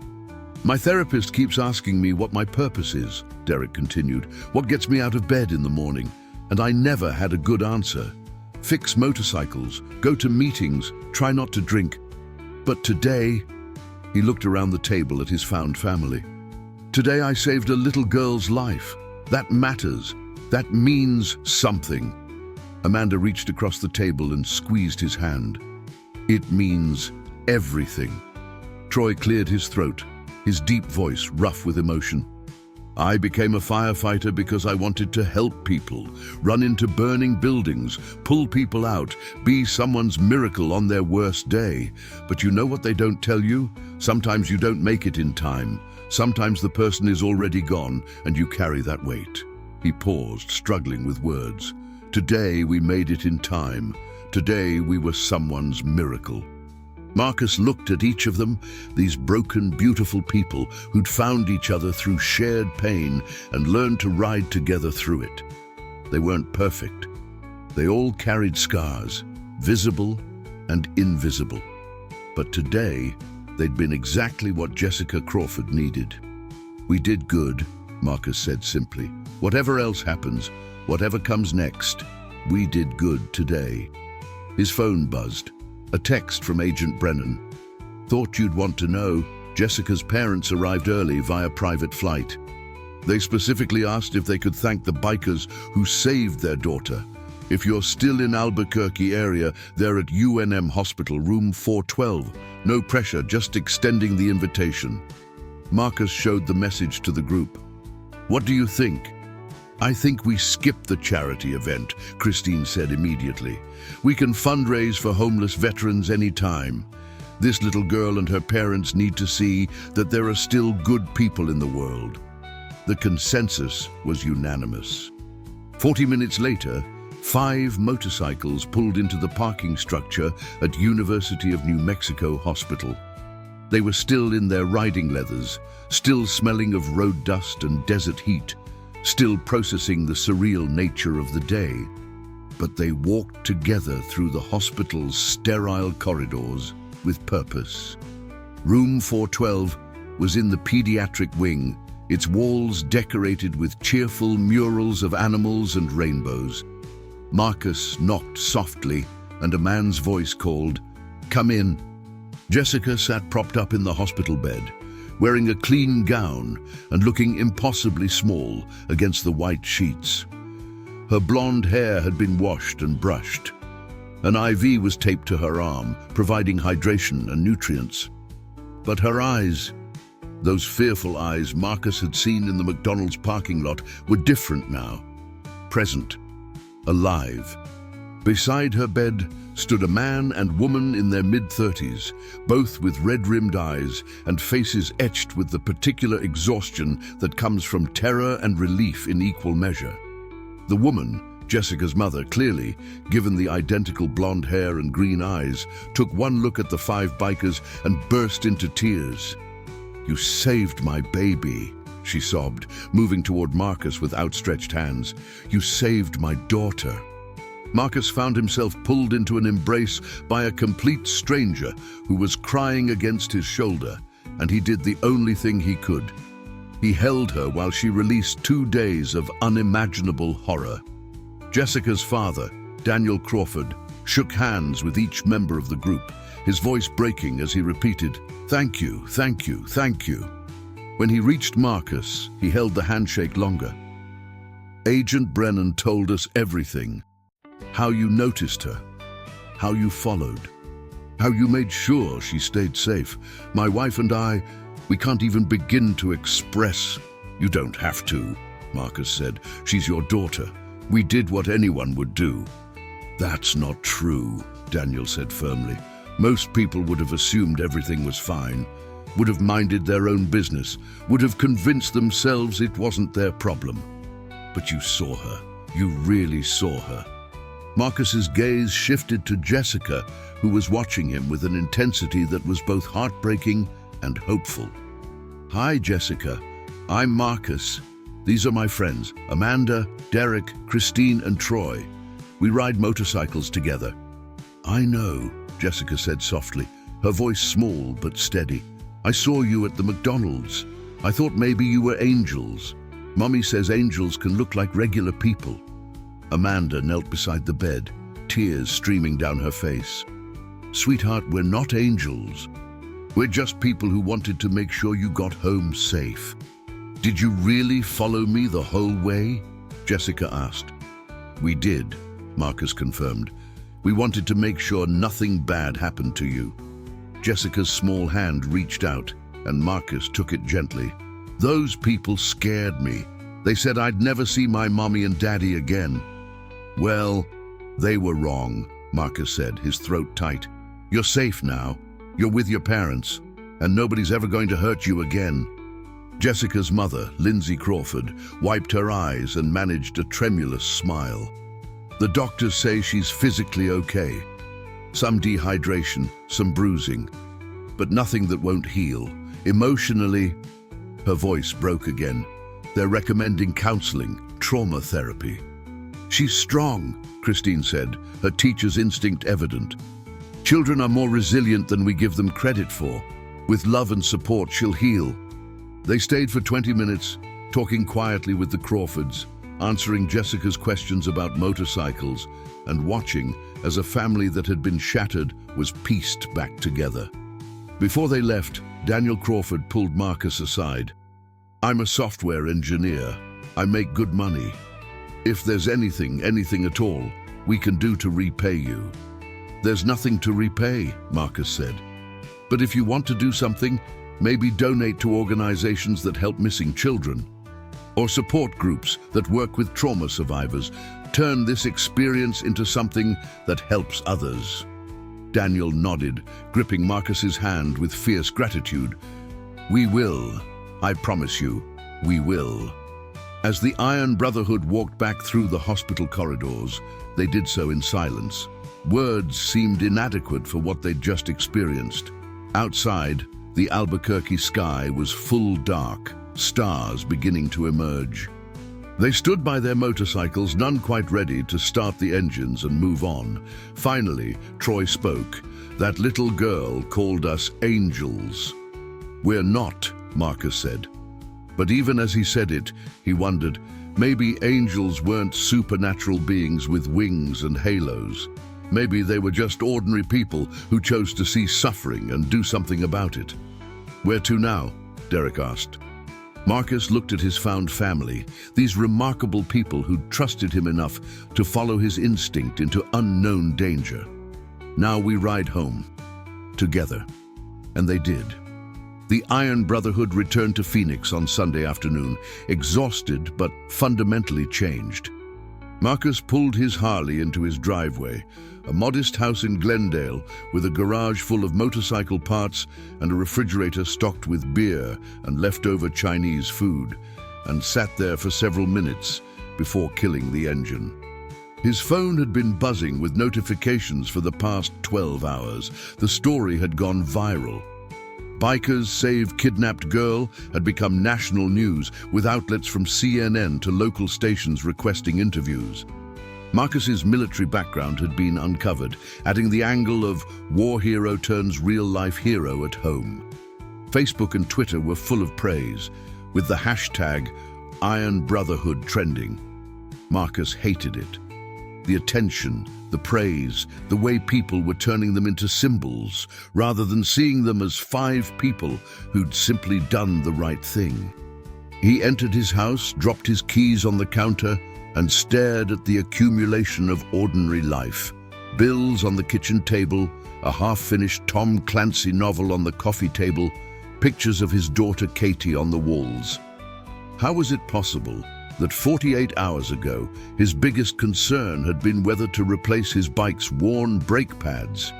My therapist keeps asking me what my purpose is, Derek continued. What gets me out of bed in the morning? And I never had a good answer. Fix motorcycles, go to meetings, try not to drink. But today, he looked around the table at his found family. Today I saved a little girl's life. That matters. That means something. Amanda reached across the table and squeezed his hand. It means everything. Troy cleared his throat, his deep voice rough with emotion. I became a firefighter because I wanted to help people, run into burning buildings, pull people out, be someone's miracle on their worst day. But you know what they don't tell you? Sometimes you don't make it in time. Sometimes the person is already gone and you carry that weight. He paused, struggling with words. Today we made it in time. Today we were someone's miracle. Marcus looked at each of them, these broken, beautiful people who'd found each other through shared pain and learned to ride together through it. They weren't perfect. They all carried scars, visible and invisible. But today, they'd been exactly what Jessica Crawford needed. We did good, Marcus said simply. Whatever else happens, whatever comes next, we did good today. His phone buzzed. A text from Agent Brennan. Thought you'd want to know, Jessica's parents arrived early via private flight. They specifically asked if they could thank the bikers who saved their daughter. If you're still in Albuquerque area, they're at UNM Hospital, room 412. No pressure, just extending the invitation. Marcus showed the message to the group. What do you think? I think we skip the charity event, Christine said immediately. We can fundraise for homeless veterans anytime. This little girl and her parents need to see that there are still good people in the world. The consensus was unanimous. 40 minutes later, 5 motorcycles pulled into the parking structure at University of New Mexico Hospital. They were still in their riding leathers, still smelling of road dust and desert heat, still processing the surreal nature of the day. But they walked together through the hospital's sterile corridors with purpose. Room 412 was in the pediatric wing, its walls decorated with cheerful murals of animals and rainbows. Marcus knocked softly, and a man's voice called, "Come in." Jessica sat propped up in the hospital bed, wearing a clean gown and looking impossibly small against the white sheets. Her blonde hair had been washed and brushed. An IV was taped to her arm, providing hydration and nutrients. But her eyes, those fearful eyes Marcus had seen in the McDonald's parking lot, were different now. Present, alive. Beside her bed stood a man and woman in their mid-30s, both with red-rimmed eyes and faces etched with the particular exhaustion that comes from terror and relief in equal measure. The woman, Jessica's mother, clearly, given the identical blonde hair and green eyes, took one look at the 5 bikers and burst into tears. "You saved my baby," she sobbed, moving toward Marcus with outstretched hands. "You saved my daughter." Marcus found himself pulled into an embrace by a complete stranger who was crying against his shoulder, and he did the only thing he could. He held her while she released 2 days of unimaginable horror. Jessica's father, Daniel Crawford, shook hands with each member of the group, his voice breaking as he repeated, "Thank you, thank you, thank you." When he reached Marcus, he held the handshake longer. "Agent Brennan told us everything. How you noticed her, how you followed, how you made sure she stayed safe. My wife and I, we can't even begin to express." "You don't have to," Marcus said. "She's your daughter. We did what anyone would do." "That's not true," Daniel said firmly. "Most people would have assumed everything was fine, would have minded their own business, would have convinced themselves it wasn't their problem. But you saw her. You really saw her." Marcus's gaze shifted to Jessica, who was watching him with an intensity that was both heartbreaking and hopeful. "Hi, Jessica. I'm Marcus. These are my friends, Amanda, Derek, Christine, and Troy. We ride motorcycles together." "I know," Jessica said softly, her voice small but steady. "I saw you at the McDonald's. I thought maybe you were angels. Mommy says angels can look like regular people." Amanda knelt beside the bed, tears streaming down her face. "Sweetheart, we're not angels. We're just people who wanted to make sure you got home safe." "Did you really follow me the whole way?" Jessica asked. "We did," Marcus confirmed. "We wanted to make sure nothing bad happened to you." Jessica's small hand reached out, and Marcus took it gently. "Those people scared me. They said I'd never see my mommy and daddy again." "Well, they were wrong," Marcus said, his throat tight. "You're safe now. You're with your parents, and nobody's ever going to hurt you again." Jessica's mother, Lindsay Crawford, wiped her eyes and managed a tremulous smile. "The doctors say she's physically okay. Some dehydration, some bruising, but nothing that won't heal. Emotionally," her voice broke again, "they're recommending counseling, trauma therapy." "She's strong," Christine said, her teacher's instinct evident. "Children are more resilient than we give them credit for. With love and support, she'll heal." They stayed for 20 minutes, talking quietly with the Crawfords, answering Jessica's questions about motorcycles, and watching as a family that had been shattered was pieced back together. Before they left, Daniel Crawford pulled Marcus aside. "I'm a software engineer. I make good money. If there's anything at all, we can do to repay you." "There's nothing to repay," Marcus said. "But if you want to do something, maybe donate to organizations that help missing children, or support groups that work with trauma survivors. Turn this experience into something that helps others." Daniel nodded, gripping Marcus's hand with fierce gratitude. "We will. I promise you, we will." As the Iron Brotherhood walked back through the hospital corridors, they did so in silence. Words seemed inadequate for what they'd just experienced. Outside, the Albuquerque sky was full dark, stars beginning to emerge. They stood by their motorcycles, none quite ready to start the engines and move on. Finally, Troy spoke. "That little girl called us angels." "We're not," Marcus said. But even as he said it, he wondered, maybe angels weren't supernatural beings with wings and halos. Maybe they were just ordinary people who chose to see suffering and do something about it. "Where to now?" Derek asked. Marcus looked at his found family, these remarkable people who'd trusted him enough to follow his instinct into unknown danger. "Now we ride home. Together." And they did. The Iron Brotherhood returned to Phoenix on Sunday afternoon, exhausted but fundamentally changed. Marcus pulled his Harley into his driveway, a modest house in Glendale with a garage full of motorcycle parts and a refrigerator stocked with beer and leftover Chinese food, and sat there for several minutes before killing the engine. His phone had been buzzing with notifications for the past 12 hours. The story had gone viral. Bikers Save Kidnapped Girl had become national news, with outlets from CNN to local stations requesting interviews. Marcus's military background had been uncovered, adding the angle of war hero turns real-life hero at home. Facebook and Twitter were full of praise, with the hashtag Iron Brotherhood trending. Marcus hated it. The attention, the praise, the way people were turning them into symbols, rather than seeing them as 5 people who'd simply done the right thing. He entered his house, dropped his keys on the counter, and stared at the accumulation of ordinary life. Bills on the kitchen table, a half-finished Tom Clancy novel on the coffee table, pictures of his daughter Katie on the walls. How was it possible that 48 hours ago, his biggest concern had been whether to replace his bike's worn brake pads?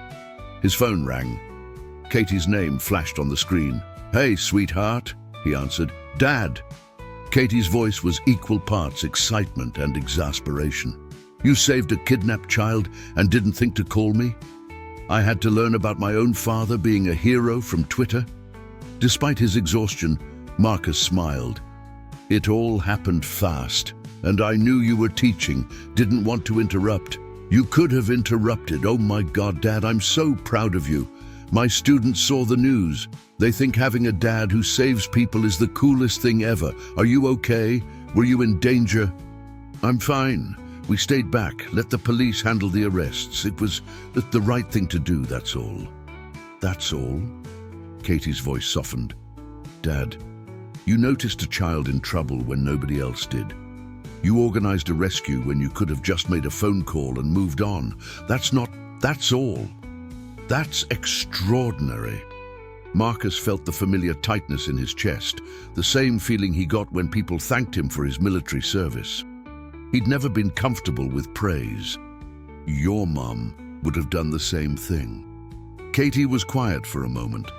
His phone rang. Katie's name flashed on the screen. "Hey, sweetheart," he answered. "Dad." Katie's voice was equal parts excitement and exasperation. "You saved a kidnapped child and didn't think to call me? I had to learn about my own father being a hero from Twitter?" Despite his exhaustion, Marcus smiled. "It all happened fast, and I knew you were teaching, didn't want to interrupt. You could have interrupted. Oh my God, Dad, I'm so proud of you. My students saw the news. They think having a dad who saves people is the coolest thing ever. Are you okay? Were you in danger?" "I'm fine," We stayed back, let the police handle the arrests. It was the right thing to do, that's all. That's all? Katie's voice softened. Dad, you noticed a child in trouble when nobody else did. You organized a rescue when you could have just made a phone call and moved on. That's all. That's extraordinary. Marcus felt the familiar tightness in his chest, the same feeling he got when people thanked him for his military service. He'd never been comfortable with praise. Your mom would have done the same thing. Katie was quiet for a moment.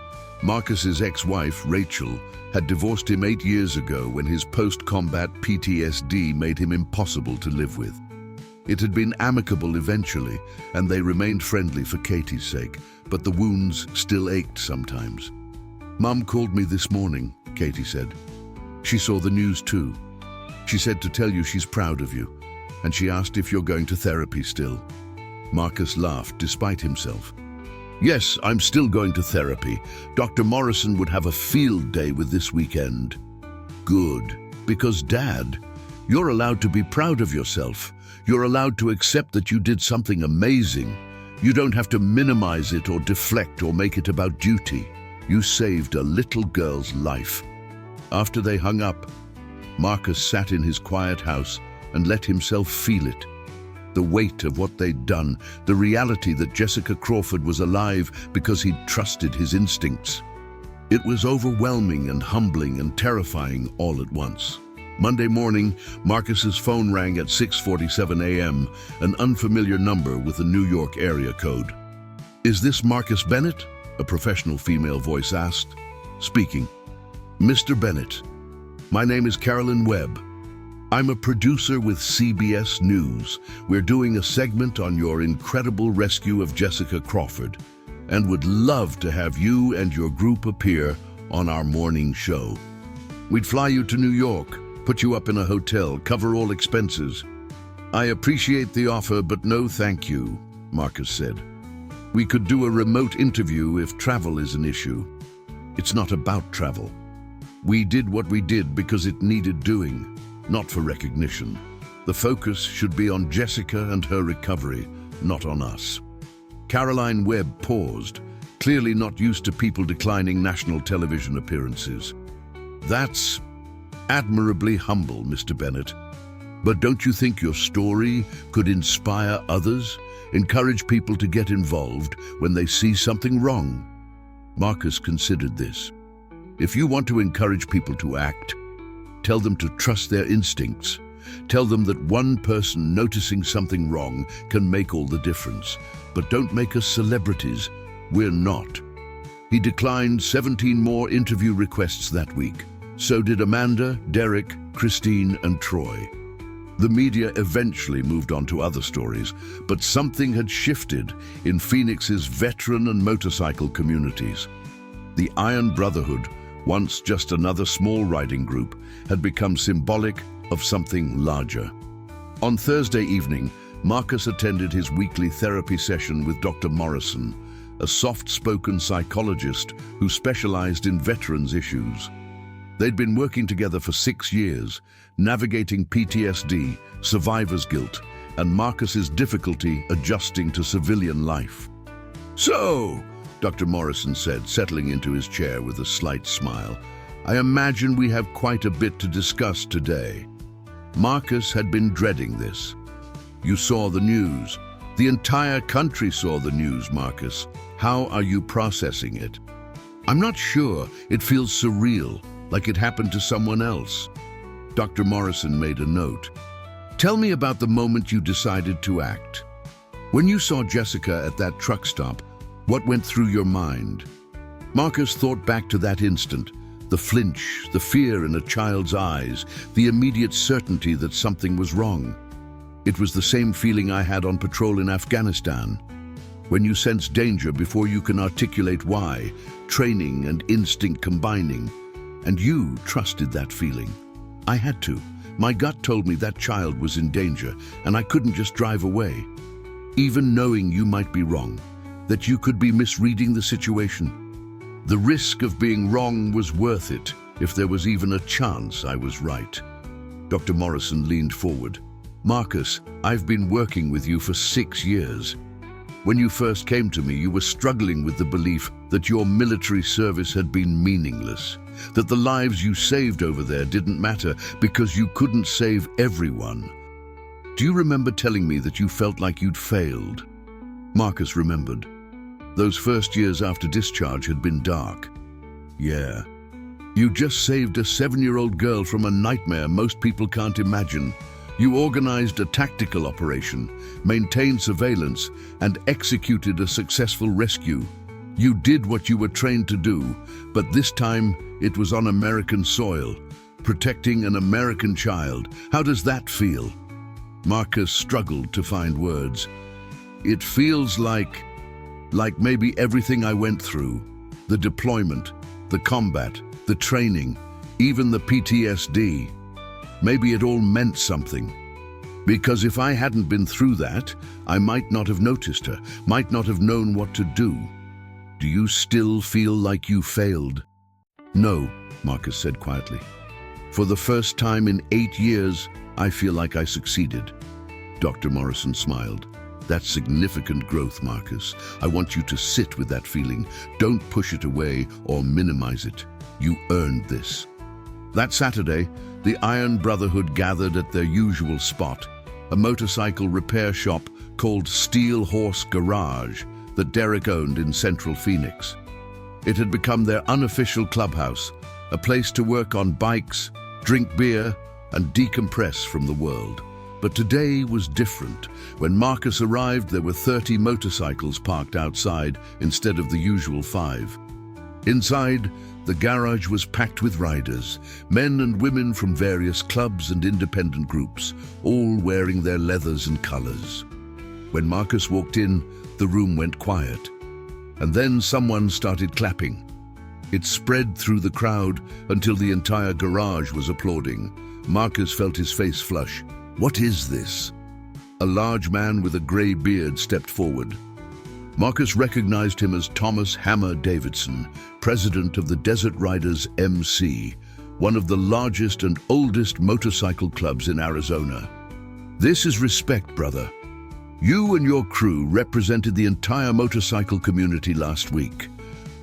Marcus's ex-wife, Rachel, had divorced him 8 years ago when his post-combat PTSD made him impossible to live with. It had been amicable eventually, and they remained friendly for Katie's sake, but the wounds still ached sometimes. Mum called me this morning, Katie said. She saw the news too. She said to tell you she's proud of you, and she asked if you're going to therapy still. Marcus laughed despite himself. Yes, I'm still going to therapy. Dr. Morrison would have a field day with this weekend. Good, because Dad, you're allowed to be proud of yourself. You're allowed to accept that you did something amazing. You don't have to minimize it or deflect or make it about duty. You saved a little girl's life. After they hung up, Marcus sat in his quiet house and let himself feel it. The weight of what they'd done, the reality that Jessica Crawford was alive because he'd trusted his instincts. It was overwhelming and humbling and terrifying all at once. Monday morning, Marcus's phone rang at 6:47 a.m., an unfamiliar number with a New York area code. Is this Marcus Bennett? A professional female voice asked. Speaking. Mr. Bennett, my name is Carolyn Webb. I'm a producer with CBS News. We're doing a segment on your incredible rescue of Jessica Crawford and would love to have you and your group appear on our morning show. We'd fly you to New York, put you up in a hotel, cover all expenses. I appreciate the offer, but no thank you, Marcus said. We could do a remote interview if travel is an issue. It's not about travel. We did what we did because it needed doing, not for recognition. The focus should be on Jessica and her recovery, not on us. Caroline Webb paused, clearly not used to people declining national television appearances. That's admirably humble, Mr. Bennett. But don't you think your story could inspire others, encourage people to get involved when they see something wrong? Marcus considered this. If you want to encourage people to act, tell them to trust their instincts. Tell them that one person noticing something wrong can make all the difference. But don't make us celebrities. We're not. He declined 17 more interview requests that week. So did Amanda, Derek, Christine, and Troy. The media eventually moved on to other stories, but something had shifted in Phoenix's veteran and motorcycle communities. The Iron Brotherhood, once just another small riding group, had become symbolic of something larger. On Thursday evening, Marcus attended his weekly therapy session with Dr. Morrison, a soft-spoken psychologist who specialized in veterans' issues. They'd been working together for 6 years, navigating PTSD, survivor's guilt, and Marcus's difficulty adjusting to civilian life. So, Dr. Morrison said, settling into his chair with a slight smile, I imagine we have quite a bit to discuss today. Marcus had been dreading this. You saw the news. The entire country saw the news, Marcus. How are you processing it? I'm not sure. It feels surreal, like it happened to someone else. Dr. Morrison made a note. Tell me about the moment you decided to act. When you saw Jessica at that truck stop, what went through your mind? Marcus thought back to that instant, the flinch, the fear in a child's eyes, the immediate certainty that something was wrong. It was the same feeling I had on patrol in Afghanistan. When you sense danger before you can articulate why, training and instinct combining, and you trusted that feeling. I had to. My gut told me that child was in danger, and I couldn't just drive away. Even knowing you might be wrong, that you could be misreading the situation. The risk of being wrong was worth it, if there was even a chance I was right. Dr. Morrison leaned forward. Marcus, I've been working with you for 6 years. When you first came to me, you were struggling with the belief that your military service had been meaningless, that the lives you saved over there didn't matter because you couldn't save everyone. Do you remember telling me that you felt like you'd failed? Marcus remembered. Those first years after discharge had been dark. Yeah. You just saved a 7-year-old girl from a nightmare most people can't imagine. You organized a tactical operation, maintained surveillance, and executed a successful rescue. You did what you were trained to do, but this time it was on American soil, protecting an American child. How does that feel? Marcus struggled to find words. It feels like maybe everything I went through, the deployment, the combat, the training, even the PTSD, maybe it all meant something. Because if I hadn't been through that, I might not have noticed her, might not have known what to do. Do you still feel like you failed? No, Marcus said quietly. For the first time in 8 years, I feel like I succeeded. Dr. Morrison smiled. That's significant growth, Marcus. I want you to sit with that feeling. Don't push it away or minimize it. You earned this. That Saturday, the Iron Brotherhood gathered at their usual spot, a motorcycle repair shop called Steel Horse Garage that Derek owned in central Phoenix. It had become their unofficial clubhouse, a place to work on bikes, drink beer, and decompress from the world. But today was different. When Marcus arrived, there were 30 motorcycles parked outside instead of the usual 5. Inside, the garage was packed with riders, men and women from various clubs and independent groups, all wearing their leathers and colors. When Marcus walked in, the room went quiet. And then someone started clapping. It spread through the crowd until the entire garage was applauding. Marcus felt his face flush. What is this? A large man with a gray beard stepped forward. Marcus recognized him as Thomas Hammer Davidson, president of the Desert Riders MC, one of the largest and oldest motorcycle clubs in Arizona. This is respect, brother. You and your crew represented the entire motorcycle community last week.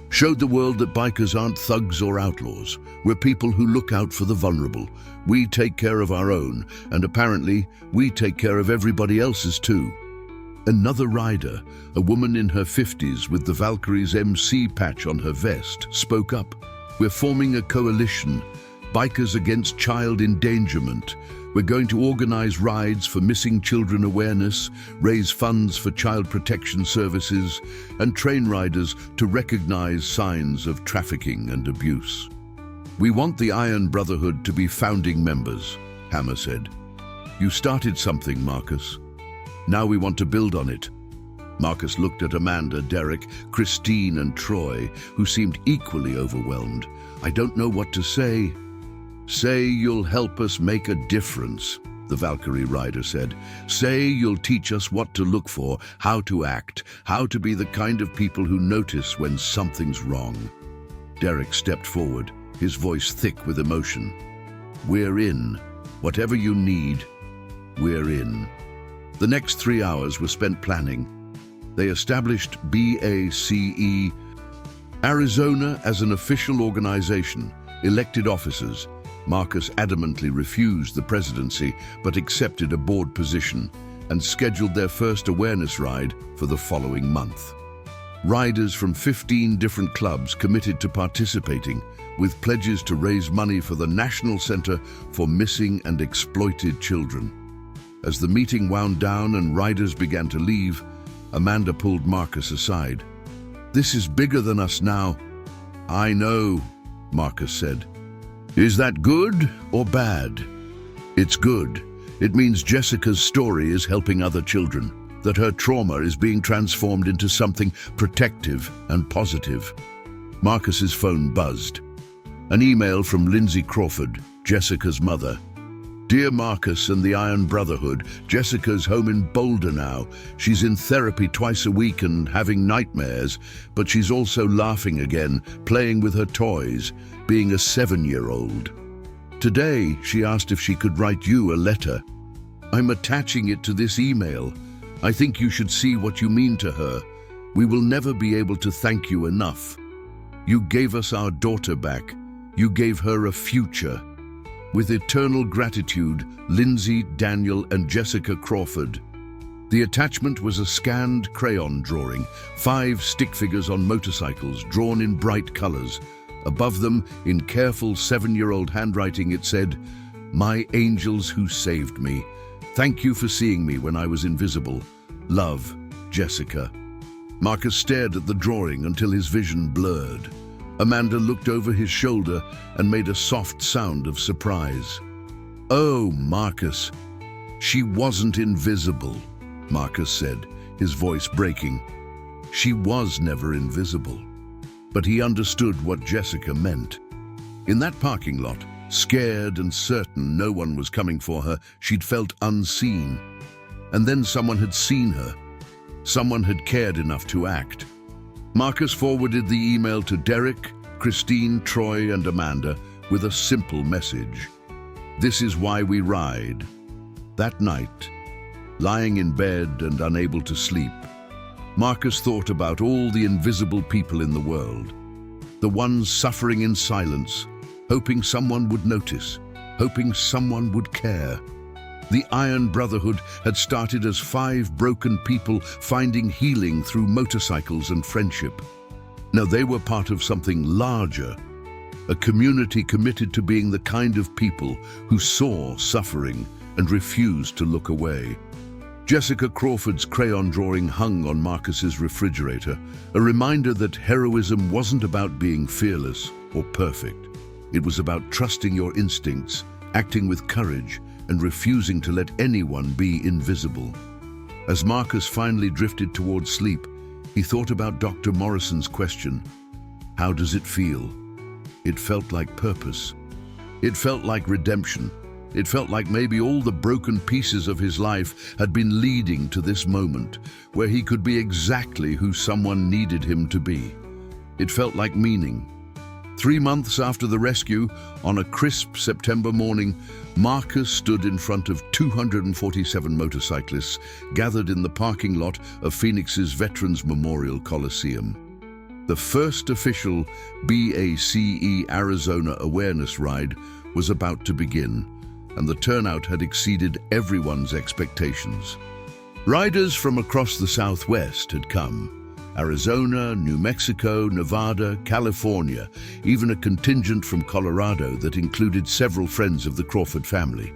Showed the world that bikers aren't thugs or outlaws. We're people who look out for the vulnerable. We take care of our own, and apparently, we take care of everybody else's too. Another rider, a woman in her 50s with the Valkyries MC patch on her vest, spoke up. We're forming a coalition, Bikers Against Child Endangerment. We're going to organize rides for missing children awareness, raise funds for child protection services, and train riders to recognize signs of trafficking and abuse. We want the Iron Brotherhood to be founding members, Hammer said. You started something, Marcus. Now we want to build on it. Marcus looked at Amanda, Derek, Christine, and Troy, who seemed equally overwhelmed. I don't know what to say. Say you'll help us make a difference, the Valkyrie rider said. Say you'll teach us what to look for, how to act, how to be the kind of people who notice when something's wrong. Derek stepped forward, his voice thick with emotion. We're in. Whatever you need, we're in. The next 3 hours were spent planning. They established BACE Arizona as an official organization, elected officers. Marcus adamantly refused the presidency but accepted a board position and scheduled their first awareness ride for the following month. Riders from 15 different clubs committed to participating, with pledges to raise money for the National Center for Missing and Exploited Children. As the meeting wound down and riders began to leave, Amanda pulled Marcus aside. This is bigger than us now. I know, Marcus said. Is that good or bad? It's good. It means Jessica's story is helping other children, that her trauma is being transformed into something protective and positive. Marcus's phone buzzed. An email from Lindsay Crawford, Jessica's mother. Dear Marcus and the Iron Brotherhood, Jessica's home in Boulder now. She's in therapy twice a week and having nightmares, but she's also laughing again, playing with her toys, being a 7-year-old. Today, she asked if she could write you a letter. I'm attaching it to this email. I think you should see what you mean to her. We will never be able to thank you enough. You gave us our daughter back. You gave her a future. With eternal gratitude, Lindsay, Daniel, and Jessica Crawford." The attachment was a scanned crayon drawing, 5 stick figures on motorcycles drawn in bright colors. Above them, in careful 7-year-old handwriting, it said, "My angels who saved me. Thank you for seeing me when I was invisible. Love, Jessica." Marcus stared at the drawing until his vision blurred. Amanda looked over his shoulder and made a soft sound of surprise. "Oh, Marcus, she wasn't invisible," Marcus said, his voice breaking. "She was never invisible." But he understood what Jessica meant. In that parking lot, scared and certain no one was coming for her, she'd felt unseen. And then someone had seen her. Someone had cared enough to act. Marcus forwarded the email to Derek, Christine, Troy, and Amanda with a simple message. "This is why we ride." That night, lying in bed and unable to sleep, Marcus thought about all the invisible people in the world. The ones suffering in silence, hoping someone would notice, hoping someone would care. The Iron Brotherhood had started as 5 broken people finding healing through motorcycles and friendship. Now they were part of something larger, a community committed to being the kind of people who saw suffering and refused to look away. Jessica Crawford's crayon drawing hung on Marcus's refrigerator, a reminder that heroism wasn't about being fearless or perfect. It was about trusting your instincts, acting with courage, and refusing to let anyone be invisible. As Marcus finally drifted towards sleep, he thought about Dr. Morrison's question, "How does it feel?" It felt like purpose. It felt like redemption. It felt like maybe all the broken pieces of his life had been leading to this moment, where he could be exactly who someone needed him to be. It felt like meaning. 3 months after the rescue, on a crisp September morning, Marcus stood in front of 247 motorcyclists gathered in the parking lot of Phoenix's Veterans Memorial Coliseum. The first official BACE Arizona Awareness Ride was about to begin, and the turnout had exceeded everyone's expectations. Riders from across the Southwest had come. Arizona, New Mexico, Nevada, California, even a contingent from Colorado that included several friends of the Crawford family.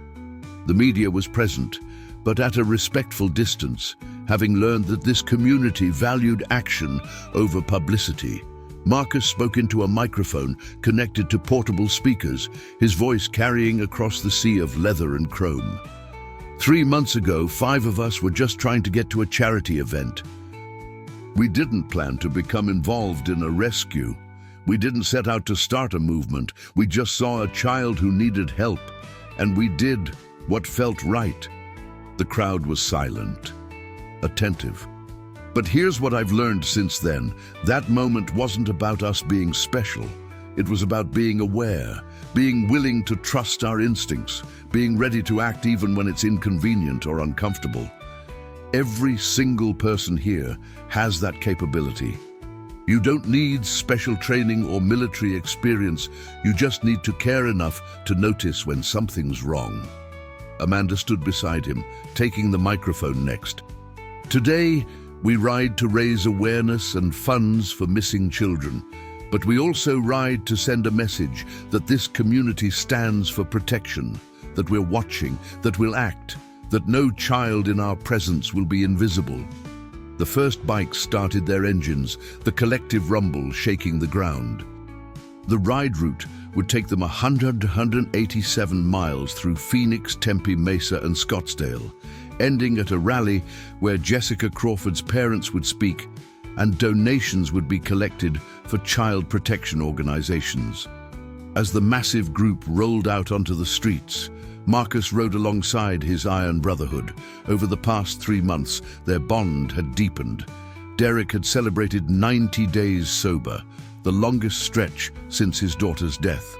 The media was present, but at a respectful distance, having learned that this community valued action over publicity. Marcus spoke into a microphone connected to portable speakers, his voice carrying across the sea of leather and chrome. 3 months ago, 5 of us were just trying to get to a charity event. We didn't plan to become involved in a rescue. We didn't set out to start a movement. We just saw a child who needed help, and we did what felt right. The crowd was silent, attentive. But here's what I've learned since then. That moment wasn't about us being special. It was about being aware, being willing to trust our instincts, being ready to act even when it's inconvenient or uncomfortable. Every single person here has that capability. You don't need special training or military experience. You just need to care enough to notice when something's wrong. Amanda stood beside him, taking the microphone next. Today, we ride to raise awareness and funds for missing children, but we also ride to send a message that this community stands for protection, that we're watching, that we'll act, that no child in our presence will be invisible. The first bikes started their engines, the collective rumble shaking the ground. The ride route would take them 187 miles through Phoenix, Tempe, Mesa, and Scottsdale, ending at a rally where Jessica Crawford's parents would speak and donations would be collected for child protection organizations. As the massive group rolled out onto the streets, Marcus rode alongside his Iron Brotherhood. Over the past 3 months, their bond had deepened. Derek had celebrated 90 days sober, the longest stretch since his daughter's death.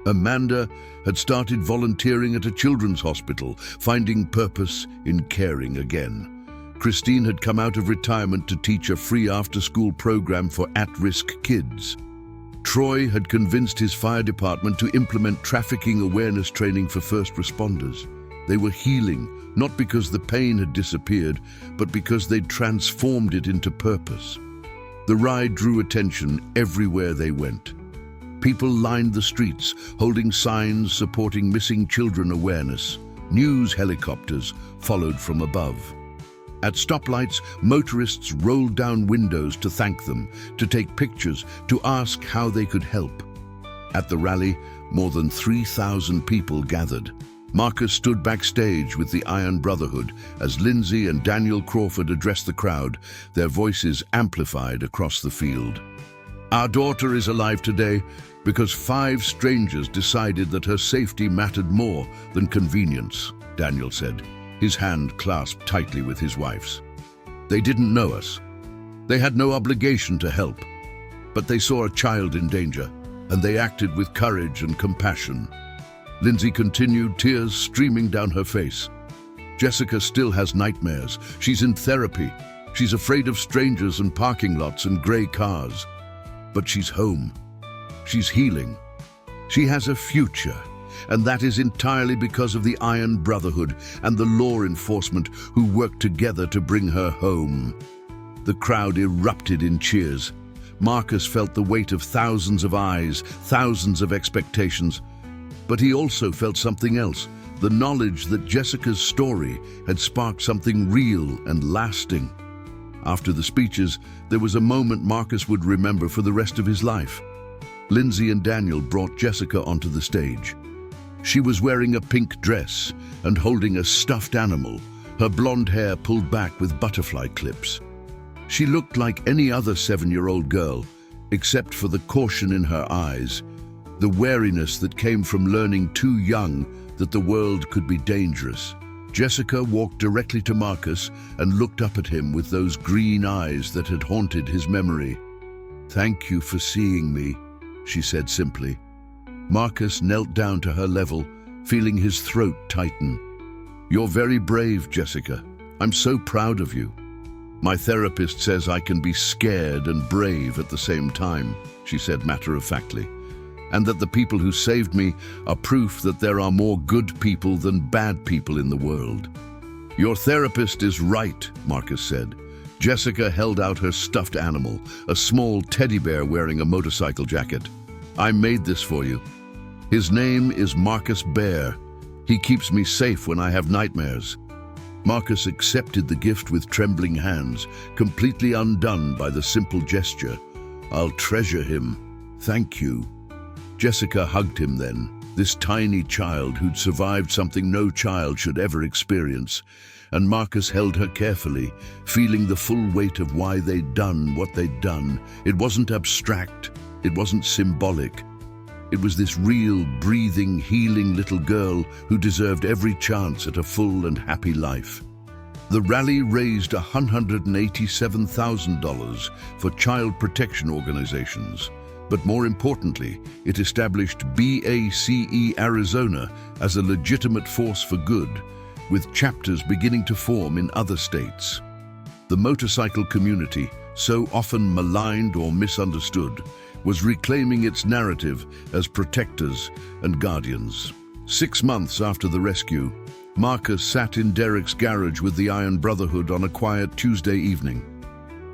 Amanda had started volunteering at a children's hospital, finding purpose in caring again. Christine had come out of retirement to teach a free after-school program for at-risk kids. Troy had convinced his fire department to implement trafficking awareness training for first responders. They were healing, not because the pain had disappeared, but because they'd transformed it into purpose. The ride drew attention everywhere they went. People lined the streets, holding signs supporting missing children awareness. News helicopters followed from above. At stoplights, motorists rolled down windows to thank them, to take pictures, to ask how they could help. At the rally, more than 3,000 people gathered. Marcus stood backstage with the Iron Brotherhood as Lindsay and Daniel Crawford addressed the crowd, their voices amplified across the field. Our daughter is alive today because 5 strangers decided that her safety mattered more than convenience, Daniel said, his hand clasped tightly with his wife's. They didn't know us. They had no obligation to help, but they saw a child in danger, and they acted with courage and compassion. Lindsay continued, tears streaming down her face. Jessica still has nightmares. She's in therapy. She's afraid of strangers and parking lots and grey cars. But she's home. She's healing. She has a future, and that is entirely because of the Iron Brotherhood and the law enforcement who worked together to bring her home. The crowd erupted in cheers. Marcus felt the weight of thousands of eyes, thousands of expectations. But he also felt something else, the knowledge that Jessica's story had sparked something real and lasting. After the speeches, there was a moment Marcus would remember for the rest of his life. Lindsay and Daniel brought Jessica onto the stage. She was wearing a pink dress and holding a stuffed animal, her blonde hair pulled back with butterfly clips. She looked like any other 7-year-old girl, except for the caution in her eyes, the wariness that came from learning too young that the world could be dangerous. Jessica walked directly to Marcus and looked up at him with those green eyes that had haunted his memory. "Thank you for seeing me," she said simply. Marcus knelt down to her level, feeling his throat tighten. "You're very brave, Jessica. I'm so proud of you." "My therapist says I can be scared and brave at the same time," she said matter-of-factly, "and that the people who saved me are proof that there are more good people than bad people in the world." "Your therapist is right," Marcus said. Jessica held out her stuffed animal, a small teddy bear wearing a motorcycle jacket. "I made this for you. His name is Marcus Bear. He keeps me safe when I have nightmares." Marcus accepted the gift with trembling hands, completely undone by the simple gesture. "I'll treasure him. Thank you." Jessica hugged him then, this tiny child who'd survived something no child should ever experience, and Marcus held her carefully, feeling the full weight of why they'd done what they'd done. It wasn't abstract, it wasn't symbolic. It was this real, breathing, healing little girl who deserved every chance at a full and happy life. The rally raised $187,000 for child protection organizations. But more importantly, it established BACE Arizona as a legitimate force for good, with chapters beginning to form in other states. The motorcycle community, so often maligned or misunderstood, was reclaiming its narrative as protectors and guardians. 6 months after the rescue, Marcus sat in Derek's garage with the Iron Brotherhood on a quiet Tuesday evening.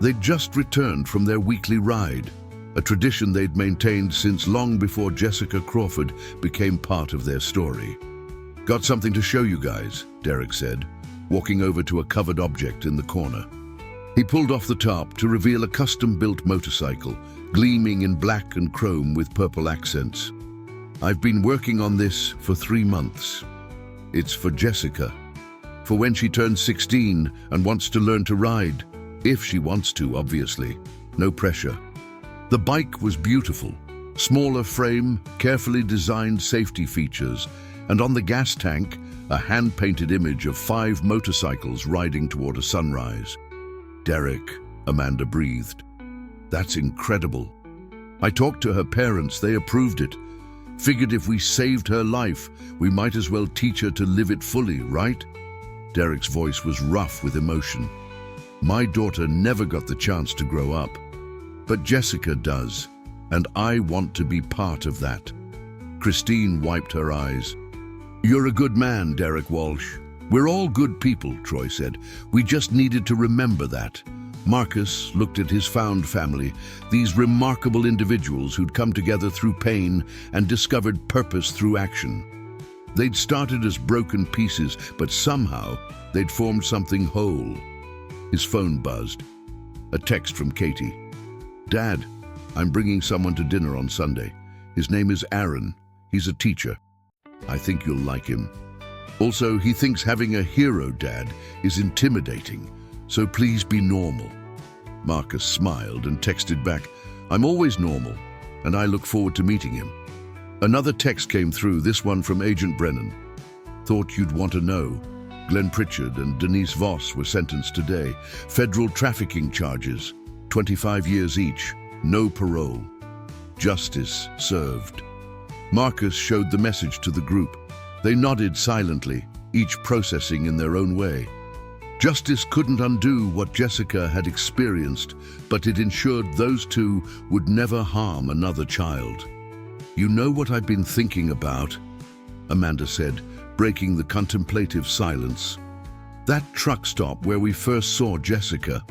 They'd just returned from their weekly ride, a tradition they'd maintained since long before Jessica Crawford became part of their story. "Got something to show you guys," Derek said, walking over to a covered object in the corner. He pulled off the top to reveal a custom-built motorcycle, gleaming in black and chrome with purple accents. "I've been working on this for 3 months. It's for Jessica, for when she turns 16 and wants to learn to ride. If she wants to, obviously. No pressure." The bike was beautiful. Smaller frame, carefully designed safety features, and on the gas tank, a hand-painted image of 5 motorcycles riding toward a sunrise. "Derek," Amanda breathed. "That's incredible. I talked to her parents, they approved it. Figured if we saved her life, we might as well teach her to live it fully, right? Derek's voice was rough with emotion. My daughter never got the chance to grow up, but Jessica does, and I want to be part of that. Christine wiped her eyes. You're a good man, Derek Walsh. We're all good people, Troy said. We just needed to remember that. Marcus looked at his found family, these remarkable individuals who'd come together through pain and discovered purpose through action. They'd started as broken pieces, but somehow they'd formed something whole. His phone buzzed. A text from Katie. Dad, I'm bringing someone to dinner on Sunday. His name is Aaron. He's a teacher. I think you'll like him. Also, he thinks having a hero dad is intimidating, so please be normal. Marcus smiled and texted back, I'm always normal, and I look forward to meeting him. Another text came through, this one from Agent Brennan. Thought you'd want to know. Glenn Pritchard and Denise Voss were sentenced today. Federal trafficking charges, 25 years each, no parole. Justice served. Marcus showed the message to the group. They nodded silently, each processing in their own way. Justice couldn't undo what Jessica had experienced, but it ensured those two would never harm another child. You know what I've been thinking about? Amanda said, breaking the contemplative silence. That truck stop where we first saw Jessica.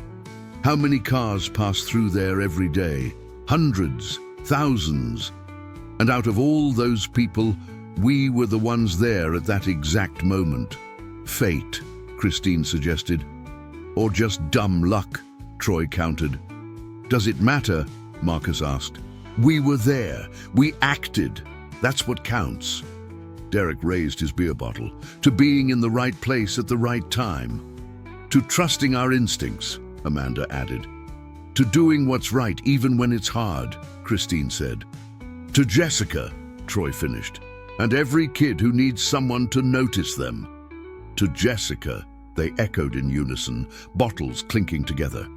How many cars pass through there every day? Hundreds, thousands. And out of all those people, we were the ones there at that exact moment. Fate, Christine suggested. Or just dumb luck, Troy countered. Does it matter? Marcus asked. We were there. We acted. That's what counts. Derek raised his beer bottle. To being in the right place at the right time. To trusting our instincts, Amanda added. To doing what's right even when it's hard, Christine said. To Jessica, Troy finished. And every kid who needs someone to notice them. To Jessica, they echoed in unison, bottles clinking together.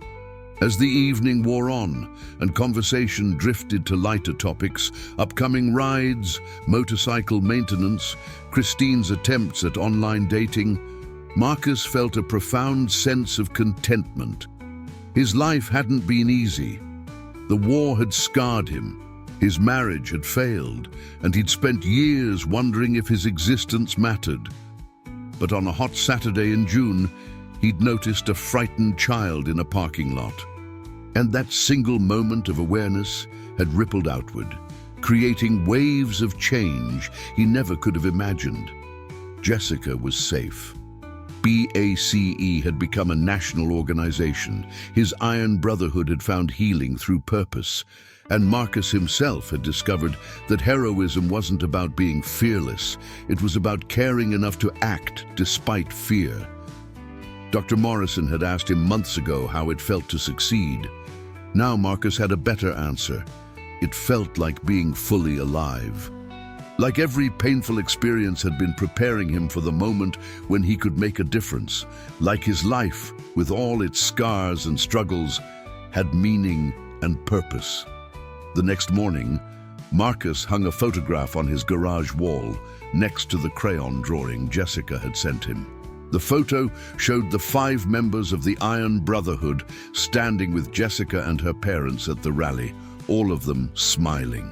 As the evening wore on and conversation drifted to lighter topics, upcoming rides, motorcycle maintenance, Christine's attempts at online dating, Marcus felt a profound sense of contentment. His life hadn't been easy. The war had scarred him. His marriage had failed, and he'd spent years wondering if his existence mattered. But on a hot Saturday in June, he'd noticed a frightened child in a parking lot. And that single moment of awareness had rippled outward, creating waves of change he never could have imagined. Jessica was safe. BACE had become a national organization. His Iron Brotherhood had found healing through purpose. And Marcus himself had discovered that heroism wasn't about being fearless. It was about caring enough to act despite fear. Dr. Morrison had asked him months ago how it felt to succeed. Now Marcus had a better answer. It felt like being fully alive. Like every painful experience had been preparing him for the moment when he could make a difference. Like his life, with all its scars and struggles, had meaning and purpose. The next morning, Marcus hung a photograph on his garage wall next to the crayon drawing Jessica had sent him. The photo showed the 5 members of the Iron Brotherhood standing with Jessica and her parents at the rally, all of them smiling.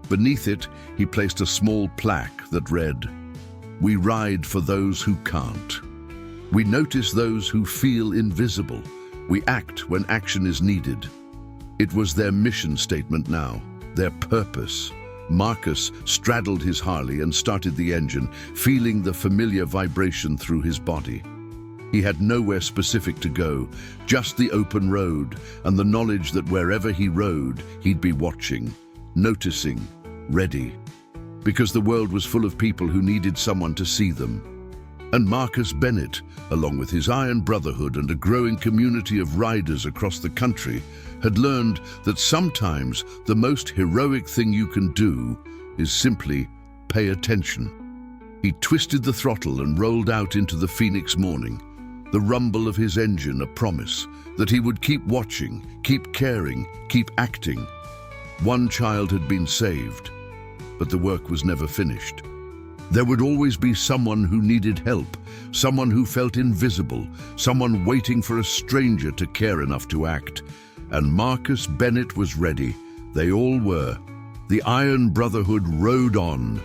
Beneath it, he placed a small plaque that read, "We ride for those who can't. We notice those who feel invisible. We act when action is needed." It was their mission statement now, their purpose. Marcus straddled his Harley and started the engine, feeling the familiar vibration through his body. He had nowhere specific to go, just the open road and the knowledge that wherever he rode, he'd be watching, noticing, ready. Because the world was full of people who needed someone to see them. And Marcus Bennett, along with his Iron Brotherhood and a growing community of riders across the country, had learned that sometimes the most heroic thing you can do is simply pay attention. He twisted the throttle and rolled out into the Phoenix morning, the rumble of his engine a promise that he would keep watching, keep caring, keep acting. One child had been saved. but the work was never finished. There would always be someone who needed help, someone who felt invisible, someone waiting for a stranger to care enough to act. And Marcus Bennett was ready. They all were. The Iron Brotherhood rode on,